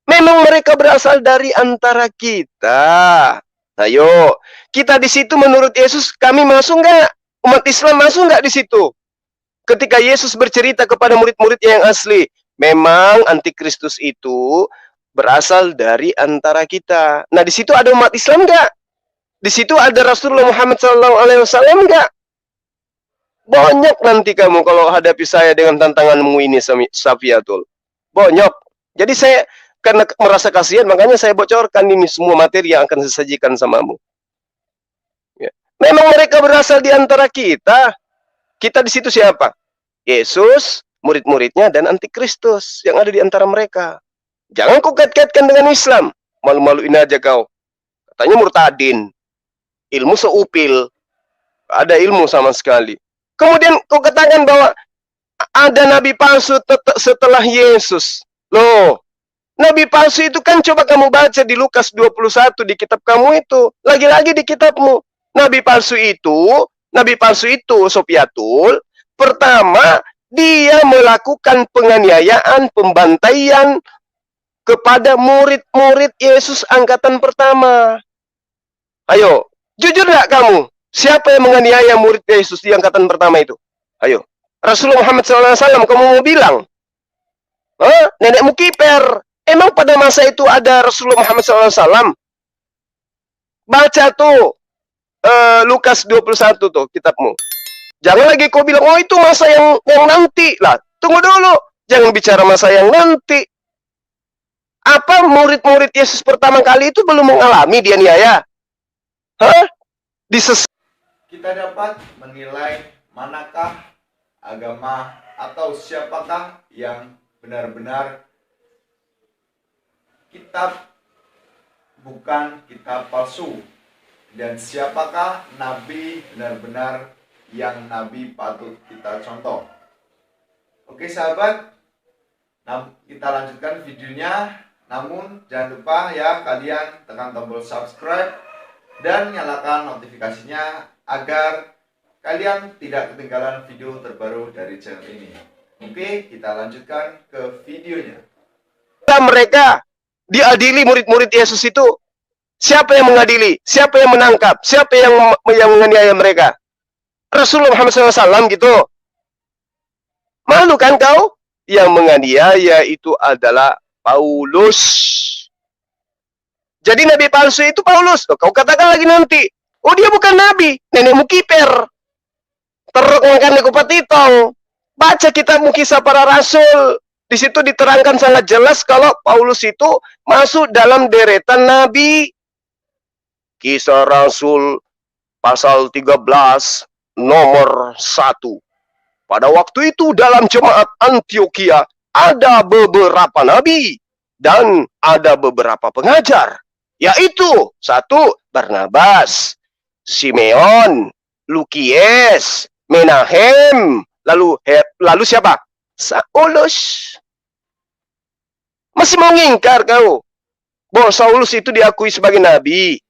Memang mereka berasal dari antara kita. Ayo, kita di situ menurut Yesus, kami masuk nggak? Umat Islam masuk nggak di situ? Ketika Yesus bercerita kepada murid-muridnya yang asli, memang antikristus itu berasal dari antara kita. Nah, di situ ada umat Islam nggak? Di situ ada Rasulullah Muhammad SAW nggak? Banyak nanti kamu kalau hadapi saya dengan tantanganmu ini, Safiatul. Banyak. Jadi saya karena merasa kasihan, makanya saya bocorkan ini semua materi yang akan saya sajikan samamu. Ya. Memang mereka berasal di antara kita. Kita di situ siapa? Yesus, murid-muridnya, dan antikristus yang ada di antara mereka. Jangan kau kait-kaitkan dengan Islam. Malu-maluin aja kau. Katanya murtadin. Ilmu seupil. Ada ilmu sama sekali. Kemudian kau katakan bahwa ada nabi palsu setelah Yesus. Loh, nabi palsu itu kan coba kamu baca di Lukas 21 di kitab kamu itu. Lagi-lagi di kitabmu. Nabi palsu itu Sofiatul, pertama dia melakukan penganiayaan, pembantaian kepada murid-murid Yesus angkatan pertama. Ayo, jujur gak kamu? Siapa yang menganiaya murid Yesus di angkatan pertama itu? Ayo, Rasulullah Muhammad SAW, kamu mau bilang? Nenekmu kiper. Emang pada masa itu ada Rasulullah Muhammad SAW? Baca tuh Lukas 21 tuh kitabmu. Jangan lagi kau bilang, oh itu masa yang nanti lah. Tunggu dulu, jangan bicara masa yang nanti. Apa murid-murid Yesus pertama kali itu belum mengalami dianiaya? Kita dapat menilai manakah agama atau siapakah yang benar-benar kitab bukan kitab palsu, dan siapakah nabi benar-benar yang nabi patut kita contoh. Oke sahabat, kita lanjutkan videonya. Namun jangan lupa ya, kalian tekan tombol subscribe dan nyalakan notifikasinya agar kalian tidak ketinggalan video terbaru dari channel ini. Oke, kita lanjutkan ke videonya. Mereka diadili murid-murid Yesus itu. Siapa yang mengadili? Siapa yang menangkap? Siapa yang menganiaya mereka? Rasulullah Muhammad SAW gitu. Malu kan kau? Yang menganiaya itu adalah Paulus. Jadi nabi palsu itu Paulus. Kau katakan lagi nanti, oh dia bukan nabi, nenekmu kiper. Teruk makan kupatitong. Baca kitabmu Kisah Para Rasul. Di situ diterangkan sangat jelas kalau Paulus itu masuk dalam deretan nabi. Kisah Rasul pasal 13 nomor 1. Pada waktu itu dalam jemaat Antioquia ada beberapa nabi dan ada beberapa pengajar, yaitu 1. Barnabas, Simeon, Lukies, Menahem, lalu siapa? Saulus. Masih mau ngingkar kau bahwa Saulus itu diakui sebagai nabi?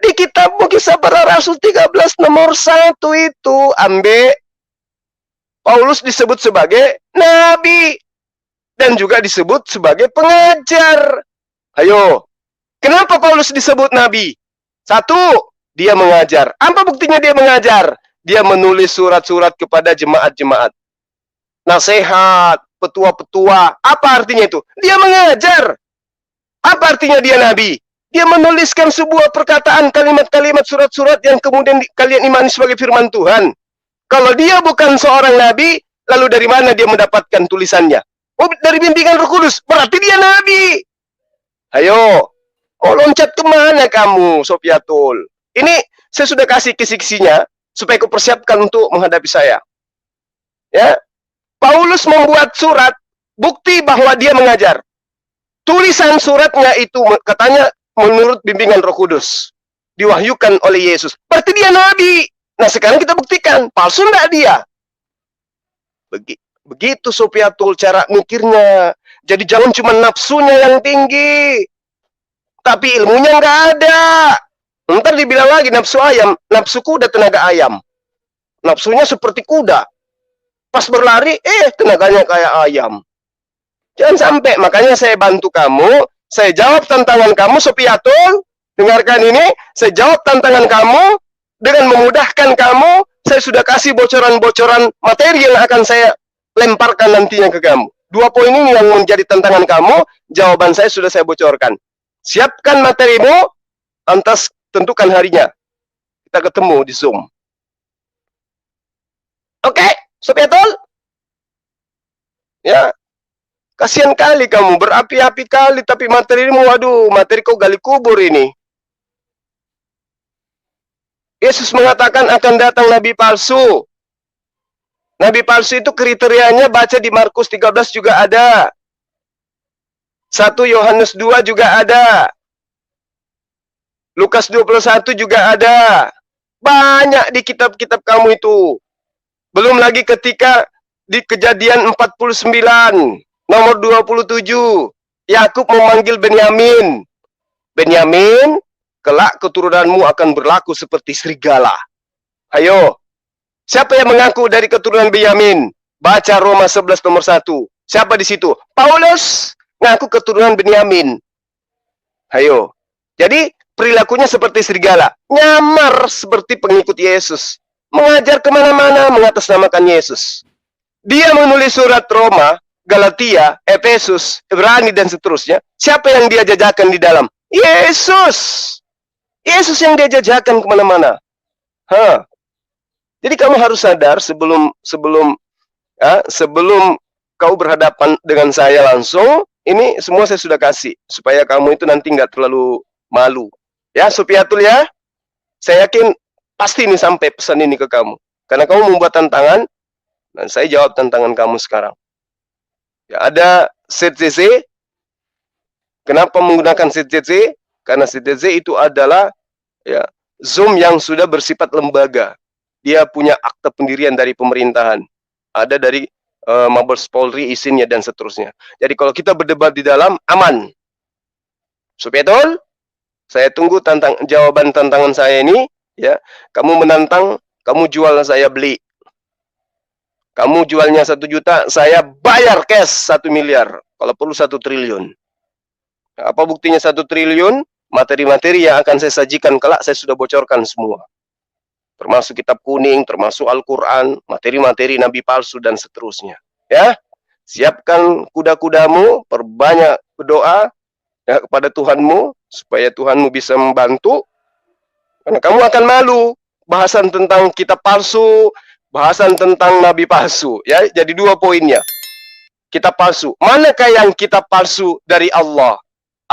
Di kitab Kisah Para Rasul 13 nomor 1 itu, Paulus disebut sebagai nabi. dan juga disebut sebagai pengajar. Ayo, kenapa Paulus disebut nabi? Satu, dia mengajar. Apa buktinya dia mengajar? Dia menulis surat-surat kepada jemaat-jemaat. Nasihat, petua-petua. Apa artinya itu? Dia mengajar. Apa artinya dia nabi? Dia menuliskan sebuah perkataan, kalimat-kalimat, surat-surat yang kemudian kalian imani sebagai firman Tuhan. Kalau dia bukan seorang nabi, lalu dari mana dia mendapatkan tulisannya? Oh, dari bimbingan Roh Kudus. Berarti dia nabi. Ayo, mau loncat kemana kamu, Sofiatul? Ini saya sudah kasih kisi-kisinya supaya kau persiapkan untuk menghadapi saya. Ya, Paulus membuat surat bukti bahwa dia mengajar. Tulisan suratnya itu katanya menurut bimbingan Roh Kudus, diwahyukan oleh Yesus. Berarti dia nabi. Nah, sekarang kita buktikan palsu enggak dia. Begitu Sofiatul cara mikirnya. Jadi jangan cuma nafsunya yang tinggi, tapi ilmunya nggak ada. Ntar dibilang lagi nafsu ayam, nafsu kuda tenaga ayam. Nafsunya seperti kuda. Pas berlari, tenaganya kayak ayam. Jangan sampai, makanya saya bantu kamu, saya jawab tantangan kamu, Sofiatul. Dengarkan ini, saya jawab tantangan kamu, dengan memudahkan kamu, saya sudah kasih bocoran-bocoran materi yang akan saya lemparkan nantinya ke kamu. 2 poin ini yang menjadi tantangan kamu, jawaban saya sudah saya bocorkan. Siapkan materimu, lantas tentukan harinya. Kita ketemu di Zoom. Oke, Sofiatul? Ya, kasihan kali kamu, berapi-api kali, tapi materimu, waduh, materi kau gali kubur ini. Yesus mengatakan akan datang nabi palsu. Nabi palsu itu kriterianya baca di Markus 13 juga ada. 1 Yohanes 2 juga ada. Lukas 21 juga ada. Banyak di kitab-kitab kamu itu. Belum lagi ketika di Kejadian 49, nomor 27, Yakub memanggil Benyamin. Benyamin, kelak keturunanmu akan berlaku seperti serigala. Ayo, siapa yang mengaku dari keturunan Benyamin? Baca Roma 11 nomor 1. Siapa di situ? Paulus ngaku keturunan Benyamin. Ayo. Jadi perilakunya seperti serigala, nyamar seperti pengikut Yesus, mengajar kemana-mana mengatasnamakan Yesus. Dia menulis surat Roma, Galatia, Efesus, Ibrani dan seterusnya. Siapa yang dia jajakan di dalam? Yesus. Yesus yang dia jajakan kemana-mana. Jadi kamu harus sadar sebelum kau berhadapan dengan saya langsung, ini semua saya sudah kasih supaya kamu itu nanti nggak terlalu malu. Ya, Sofiatul ya. Saya yakin pasti ini sampai pesan ini ke kamu. Karena kamu membuat tantangan dan saya jawab tantangan kamu sekarang. Ya, ada ZCC. Kenapa menggunakan ZCC? Karena ZCC itu adalah ya Zoom yang sudah bersifat lembaga. Dia punya akte pendirian dari pemerintahan. Ada dari Mabes Polri izinnya dan seterusnya. Jadi kalau kita berdebat di dalam aman. Sofiatul, saya tunggu jawaban tantangan saya ini. Ya, kamu menantang, kamu jual, saya beli. Kamu jualnya 1 juta, saya bayar cash 1 miliar. Kalau perlu 1 triliun. Apa buktinya 1 triliun? Materi-materi yang akan saya sajikan kelak saya sudah bocorkan semua. Termasuk kitab kuning, termasuk Al-Quran, materi-materi nabi palsu dan seterusnya. Ya, siapkan kuda-kudamu, perbanyak berdoa ya, kepada Tuhanmu supaya Tuhanmu bisa membantu. Karena kamu akan malu bahasan tentang kitab palsu, bahasan tentang nabi palsu. Ya, jadi 2 poinnya. Kitab palsu. Manakah yang kitab palsu dari Allah?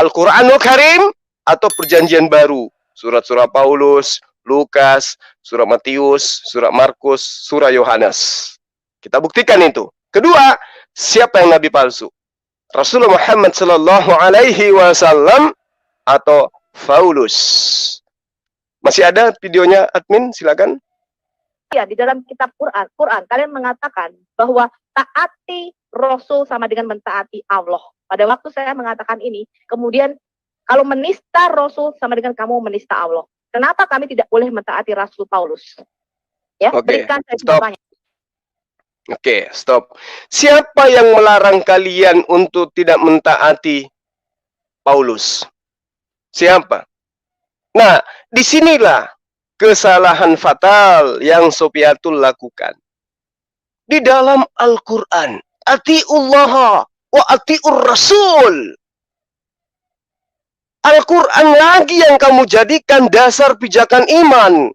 Al-Quranul Karim atau Perjanjian Baru? Surat-surat Paulus, Lukas, surat Matius, surat Markus, surat Yohanes. Kita buktikan itu. Kedua, siapa yang nabi palsu? Rasulullah Muhammad sallallahu alaihi wasallam atau Paulus? Masih ada videonya, admin? Silakan. Ya, di dalam kitab Quran kalian mengatakan bahwa taati Rasul sama dengan mentaati Allah. Pada waktu saya mengatakan ini, kemudian kalau menista Rasul sama dengan kamu menista Allah. Kenapa kami tidak boleh mentaati Rasul Paulus? Ya, Oke, berikan saya stop. jawabannya. Oke, stop. Siapa yang melarang kalian untuk tidak mentaati Paulus? Siapa? Nah, disinilah kesalahan fatal yang Sofiatul lakukan. Di dalam Al-Quran, ati'ullaha wa ati'ur rasul. Al-Quran lagi yang kamu jadikan dasar pijakan iman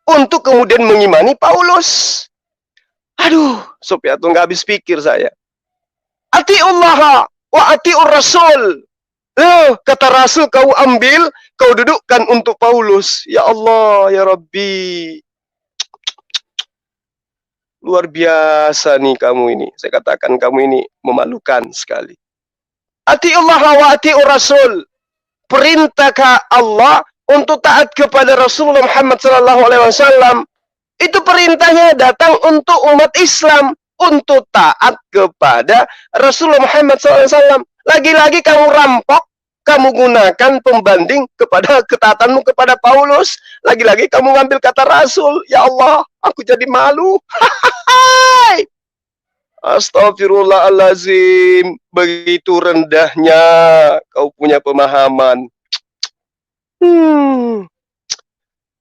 untuk kemudian mengimani Paulus. Aduh, Sofiatul nggak habis pikir saya. Ati'ullaha wa ati'ur rasul. Kata Rasul kau ambil, kau dudukkan untuk Paulus. Ya Allah, ya Rabbi. Luar biasa nih kamu ini. Saya katakan kamu ini memalukan sekali. Ati'ullaha wa ati'ur rasul. Perintah Allah untuk taat kepada Rasulullah Muhammad SAW. Itu perintahnya datang untuk umat Islam. Untuk taat kepada Rasulullah Muhammad SAW. Lagi-lagi kamu rampok. Kamu gunakan pembanding kepada ketaatanmu kepada Paulus. Lagi-lagi kamu ngambil kata Rasul. Ya Allah, aku jadi malu. Astagfirullahalazim. Begitu rendahnya kau punya pemahaman.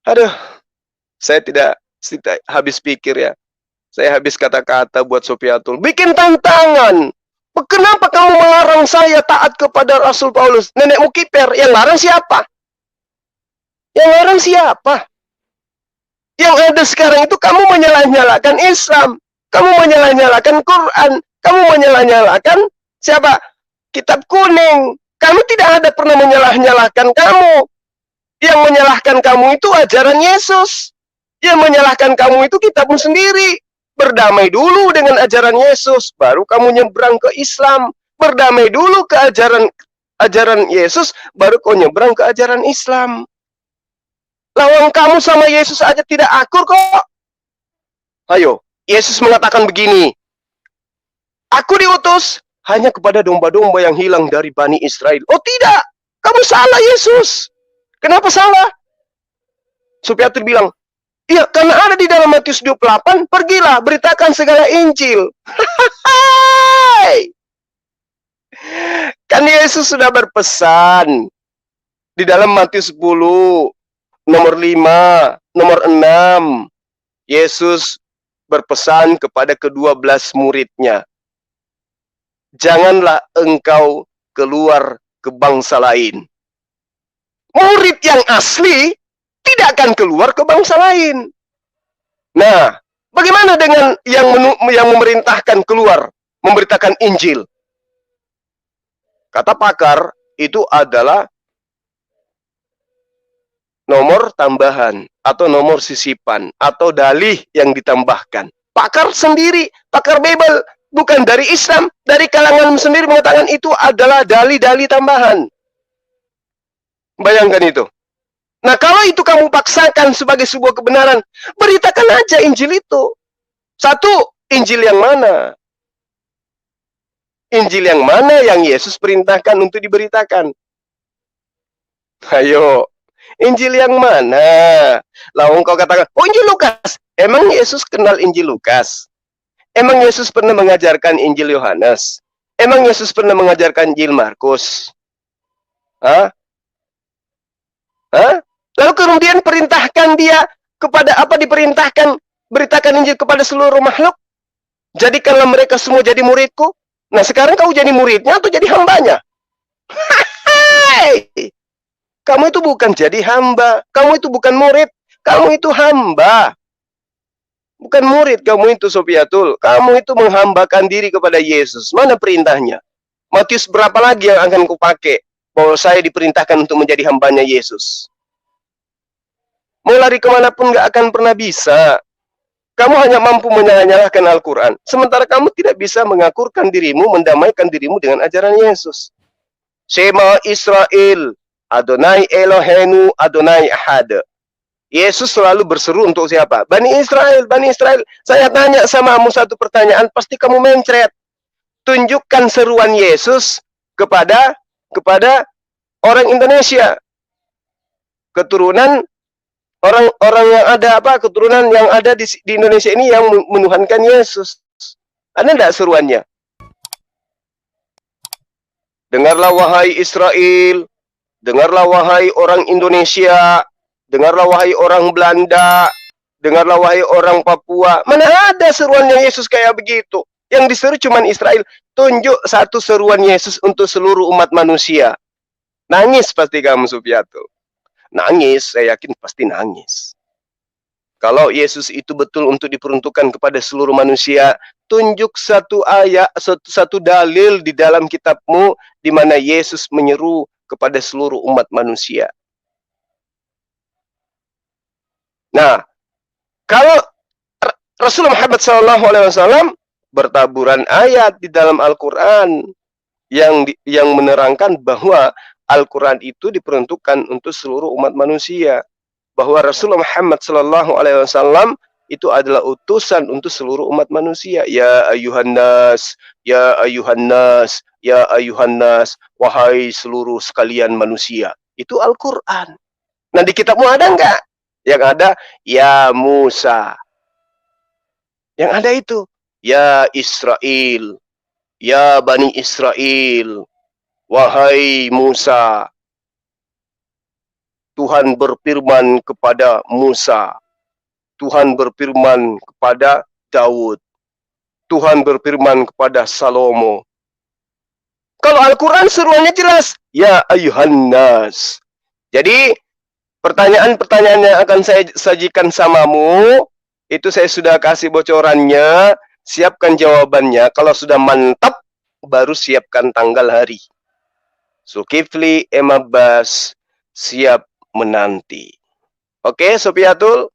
Aduh, saya tidak habis pikir ya. Saya habis kata-kata buat Sofiatul. Bikin tantangan. Kenapa kamu melarang saya taat kepada Rasul Paulus? Nenekmu kiper. Yang larang siapa? Yang larang siapa? Yang ada sekarang itu kamu menyalah-nyalakan Islam. Kamu menyalah-nyalakan Quran. Kamu menyalah-nyalakan siapa? Kitab kuning. Kamu tidak ada pernah menyalah-nyalakan kamu. Yang menyalahkan kamu itu ajaran Yesus. Yang menyalahkan kamu itu kitabmu sendiri. Berdamai dulu dengan ajaran Yesus, baru kamu nyebrang ke Islam. Berdamai dulu ke ajaran Yesus, baru kau nyebrang ke ajaran Islam. Lawang kamu sama Yesus aja tidak akur kok. Ayo, Yesus mengatakan begini. Aku diutus hanya kepada domba-domba yang hilang dari Bani Israel. Oh tidak, kamu salah Yesus. Kenapa salah? Sofiatul bilang, iya, karena ada di dalam Matius 28, pergilah, beritakan segala Injil. Kan Yesus sudah berpesan. Di dalam Matius 10, nomor 5, nomor 6. Yesus berpesan kepada ke-12 muridnya. Janganlah engkau keluar ke bangsa lain. Murid yang asli tidak akan keluar ke bangsa lain. Nah, bagaimana dengan yang memerintahkan keluar, memberitakan Injil? Kata pakar, itu adalah nomor tambahan, atau nomor sisipan, atau dalih yang ditambahkan. Pakar sendiri, pakar Bible, bukan dari Islam, dari kalangan sendiri mengatakan itu adalah dalih-dalih tambahan. Bayangkan itu. Nah, kalau itu kamu paksakan sebagai sebuah kebenaran, beritakan aja Injil itu. Satu, Injil yang mana? Injil yang mana yang Yesus perintahkan untuk diberitakan? Ayo, Injil yang mana? Lalu kau katakan, oh Injil Lukas. Emang Yesus kenal Injil Lukas? Emang Yesus pernah mengajarkan Injil Yohanes? Emang Yesus pernah mengajarkan Injil Markus? Hah? Lalu kemudian perintahkan dia kepada apa diperintahkan? Beritakan Injil kepada seluruh makhluk. Jadikanlah mereka semua jadi muridku. Nah sekarang kau jadi muridnya atau jadi hambanya? Kamu itu bukan jadi hamba. Kamu itu bukan murid. Kamu itu hamba. Bukan murid kamu itu, Sofiatul. Kamu itu menghambakan diri kepada Yesus. Mana perintahnya? Matius berapa lagi yang akan kupakai? Bahwa saya diperintahkan untuk menjadi hambanya Yesus. Mau lari kemanapun gak akan pernah bisa. Kamu hanya mampu menyalah-nyalahkan Al-Quran. Sementara kamu tidak bisa mengakurkan dirimu, mendamaikan dirimu dengan ajaran Yesus. Shema Israel, Adonai Elohenu, Adonai Ahad. Yesus selalu berseru untuk siapa? Bani Israel, Bani Israel. Saya tanya samamu satu pertanyaan, pasti kamu mencret. Tunjukkan seruan Yesus kepada orang Indonesia. Keturunan orang yang ada keturunan yang ada di Indonesia ini yang menuhankan Yesus. Ada enggak seruannya? Dengarlah wahai Israel, dengarlah wahai orang Indonesia, dengarlah wahai orang Belanda, dengarlah wahai orang Papua. Mana ada seruannya Yesus kayak begitu? Yang diseru cuma Israel. Tunjuk satu seruan Yesus untuk seluruh umat manusia. Nangis pasti kamu, Supiatul. Nangis, saya yakin pasti nangis. Kalau Yesus itu betul untuk diperuntukkan kepada seluruh manusia, tunjuk satu ayat, satu dalil di dalam kitabmu di mana Yesus menyeru kepada seluruh umat manusia. Nah, kalau Rasulullah Muhammad SAW bertaburan ayat di dalam Al-Quran yang menerangkan bahwa Al-Quran itu diperuntukkan untuk seluruh umat manusia. Bahwa Rasulullah Muhammad SAW itu adalah utusan untuk seluruh umat manusia. Ya ayuhan nas, ya ayuhan nas, ya ayuhan nas, wahai seluruh sekalian manusia. Itu Al-Quran. Nah, di kitabmu ada enggak? Yang ada, ya Musa. Yang ada itu, ya Israel, ya Bani Israel, wahai Musa. Tuhan berfirman kepada Musa. Tuhan berfirman kepada Daud. Tuhan berfirman kepada Salomo. Kalau Al-Quran seruannya jelas. Ya ayuhan nas. Jadi, pertanyaan-pertanyaan yang akan saya sajikan samamu, itu saya sudah kasih bocorannya. Siapkan jawabannya. Kalau sudah mantap, baru siapkan tanggal hari. Zulkifli M. Abbas siap menanti. Oke, Sofiatul.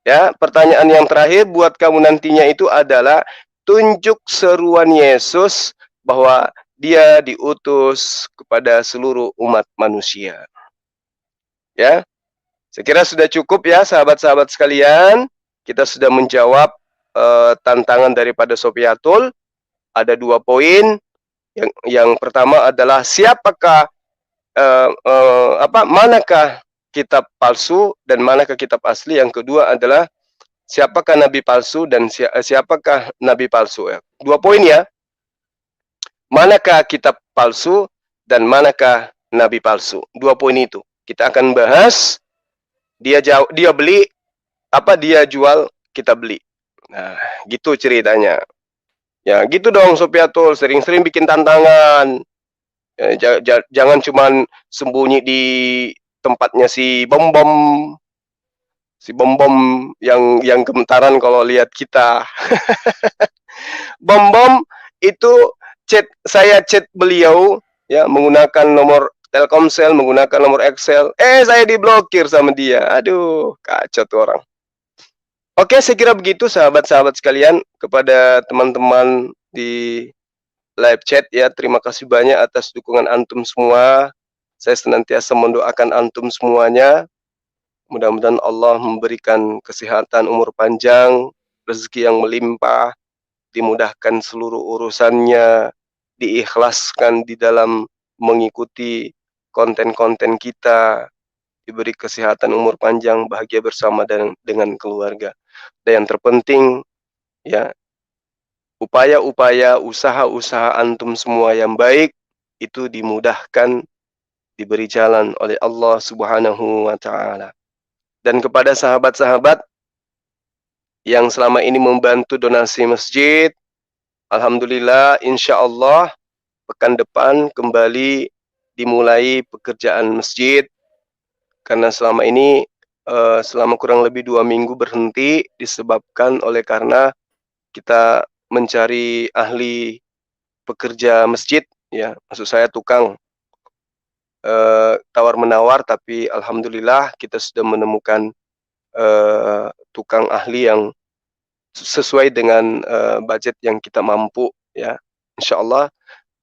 Ya, pertanyaan yang terakhir buat kamu nantinya itu adalah tunjuk seruan Yesus bahwa dia diutus kepada seluruh umat manusia. Ya. Saya kira sudah cukup ya, sahabat-sahabat sekalian. Kita sudah menjawab tantangan daripada Sofiatul. Ada 2 poin. Yang pertama adalah siapakah manakah kitab palsu dan manakah kitab asli. Yang kedua adalah siapakah nabi palsu dan siapakah nabi palsu. 2 poin ya. Manakah kitab palsu dan manakah nabi palsu. 2 poin itu kita akan bahas. Dia beli apa dia jual, kita beli. Nah, gitu ceritanya. Ya, gitu dong Sofiatul, sering-sering bikin tantangan. Jangan cuman sembunyi di tempatnya si bom-bom yang gemetaran kalau lihat kita. Bom-bom itu saya chat beliau ya menggunakan nomor Telkomsel, menggunakan nomor Excel. Saya diblokir sama dia. Aduh, kacau tuh orang. Oke, saya kira begitu sahabat-sahabat sekalian. Kepada teman-teman di live chat ya, terima kasih banyak atas dukungan antum semua. Saya senantiasa mendoakan antum semuanya. Mudah-mudahan Allah memberikan kesehatan, umur panjang, rezeki yang melimpah, dimudahkan seluruh urusannya, diikhlaskan di dalam mengikuti konten-konten kita, diberi kesehatan, umur panjang, bahagia bersama dengan keluarga. Dan yang terpenting ya, upaya-upaya, usaha-usaha antum semua yang baik itu dimudahkan, diberi jalan oleh Allah Subhanahu wa taala. Dan kepada sahabat-sahabat yang selama ini membantu donasi masjid, alhamdulillah, insya Allah pekan depan kembali dimulai pekerjaan masjid. Karena selama ini selama kurang lebih 2 minggu berhenti disebabkan oleh karena kita mencari ahli pekerja masjid ya, maksud saya tukang, tawar menawar, tapi alhamdulillah kita sudah menemukan tukang ahli yang sesuai dengan budget yang kita mampu ya. Insyaallah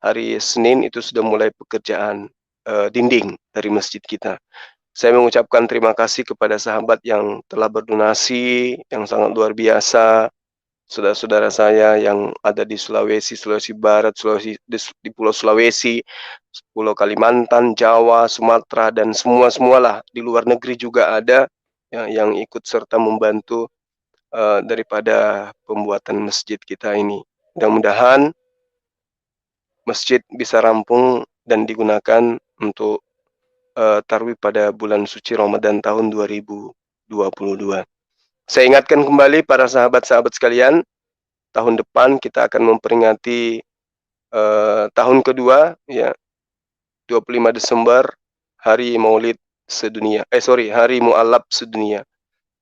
hari Senin itu sudah mulai pekerjaan dinding dari masjid kita. Saya mengucapkan terima kasih kepada sahabat yang telah berdonasi yang sangat luar biasa. Saudara-saudara saya yang ada di Sulawesi, Sulawesi Barat, di Pulau Sulawesi, Pulau Kalimantan, Jawa, Sumatera, dan semualah di luar negeri juga ada ya, yang ikut serta membantu daripada pembuatan masjid kita ini. Mudah-mudahan masjid bisa rampung dan digunakan untuk tarawih pada bulan suci Ramadan tahun 2022. Saya ingatkan kembali para sahabat-sahabat sekalian, tahun depan kita akan memperingati tahun kedua, ya, 25 Desember, Hari Maulid sedunia. Hari Mu'allaf sedunia.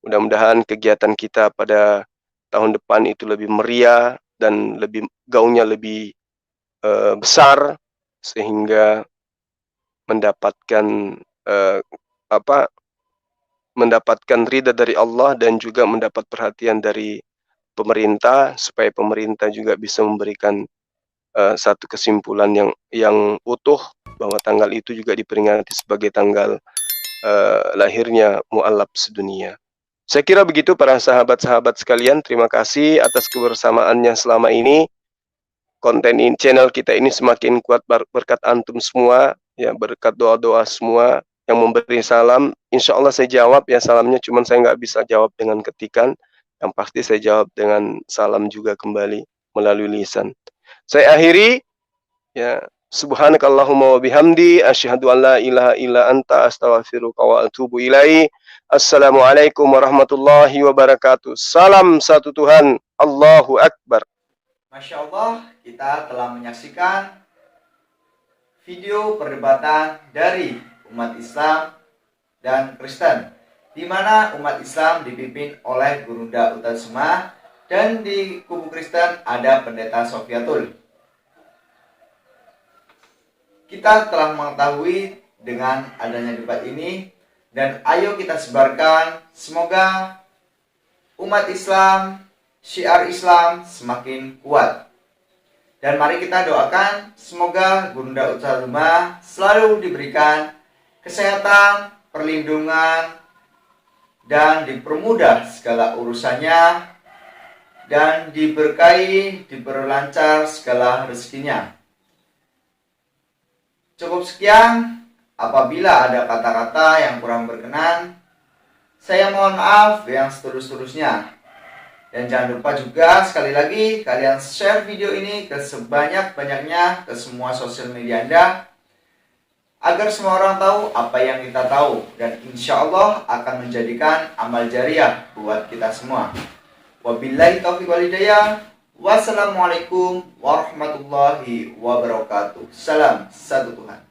Mudah-mudahan kegiatan kita pada tahun depan itu lebih meriah dan gaungnya lebih besar, sehingga mendapatkan mendapatkan ridha dari Allah dan juga mendapat perhatian dari pemerintah, supaya pemerintah juga bisa memberikan satu kesimpulan yang utuh bahwa tanggal itu juga diperingati sebagai tanggal lahirnya mu'allaf sedunia. Saya kira begitu para sahabat-sahabat sekalian. Terima kasih atas kebersamaannya selama ini. Konten channel kita ini semakin kuat berkat antum semua, ya, berkat doa-doa semua yang memberi salam. Insya Allah saya jawab ya salamnya, cuman saya nggak bisa jawab dengan ketikan. Yang pasti saya jawab dengan salam juga kembali melalui lisan. Saya akhiri, ya, subhanakallahumma wa bihamdi asyhadu an la ilaha illa anta astaghfiruka wa atubu ilaik. Assalamualaikum warahmatullahi wabarakatuh. Salam satu Tuhan. Allahu Akbar. Masya Allah, kita telah menyaksikan video perdebatan dari umat Islam dan Kristen, di mana umat Islam dipimpin oleh Gurunda Utasema dan di kubu Kristen ada Pendeta Sofiatul. Kita telah mengetahui dengan adanya debat ini, dan ayo kita sebarkan, semoga umat Islam, syiar Islam semakin kuat. Dan mari kita doakan semoga Gurunda Utasema selalu diberikan kesehatan, perlindungan, dan dipermudah segala urusannya, dan diberkahi, diperlancar segala rezekinya. Cukup sekian. Apabila ada kata-kata yang kurang berkenan, saya mohon maaf yang setulus-tulusnya. Dan jangan lupa juga sekali lagi kalian share video ini ke sebanyak-banyaknya ke semua sosial media Anda, agar semua orang tahu apa yang kita tahu, dan insya Allah akan menjadikan amal jariah buat kita semua. Wabillahi taufiq wal hidayah. Wassalamualaikum warahmatullahi wabarakatuh. Salam satu Tuhan.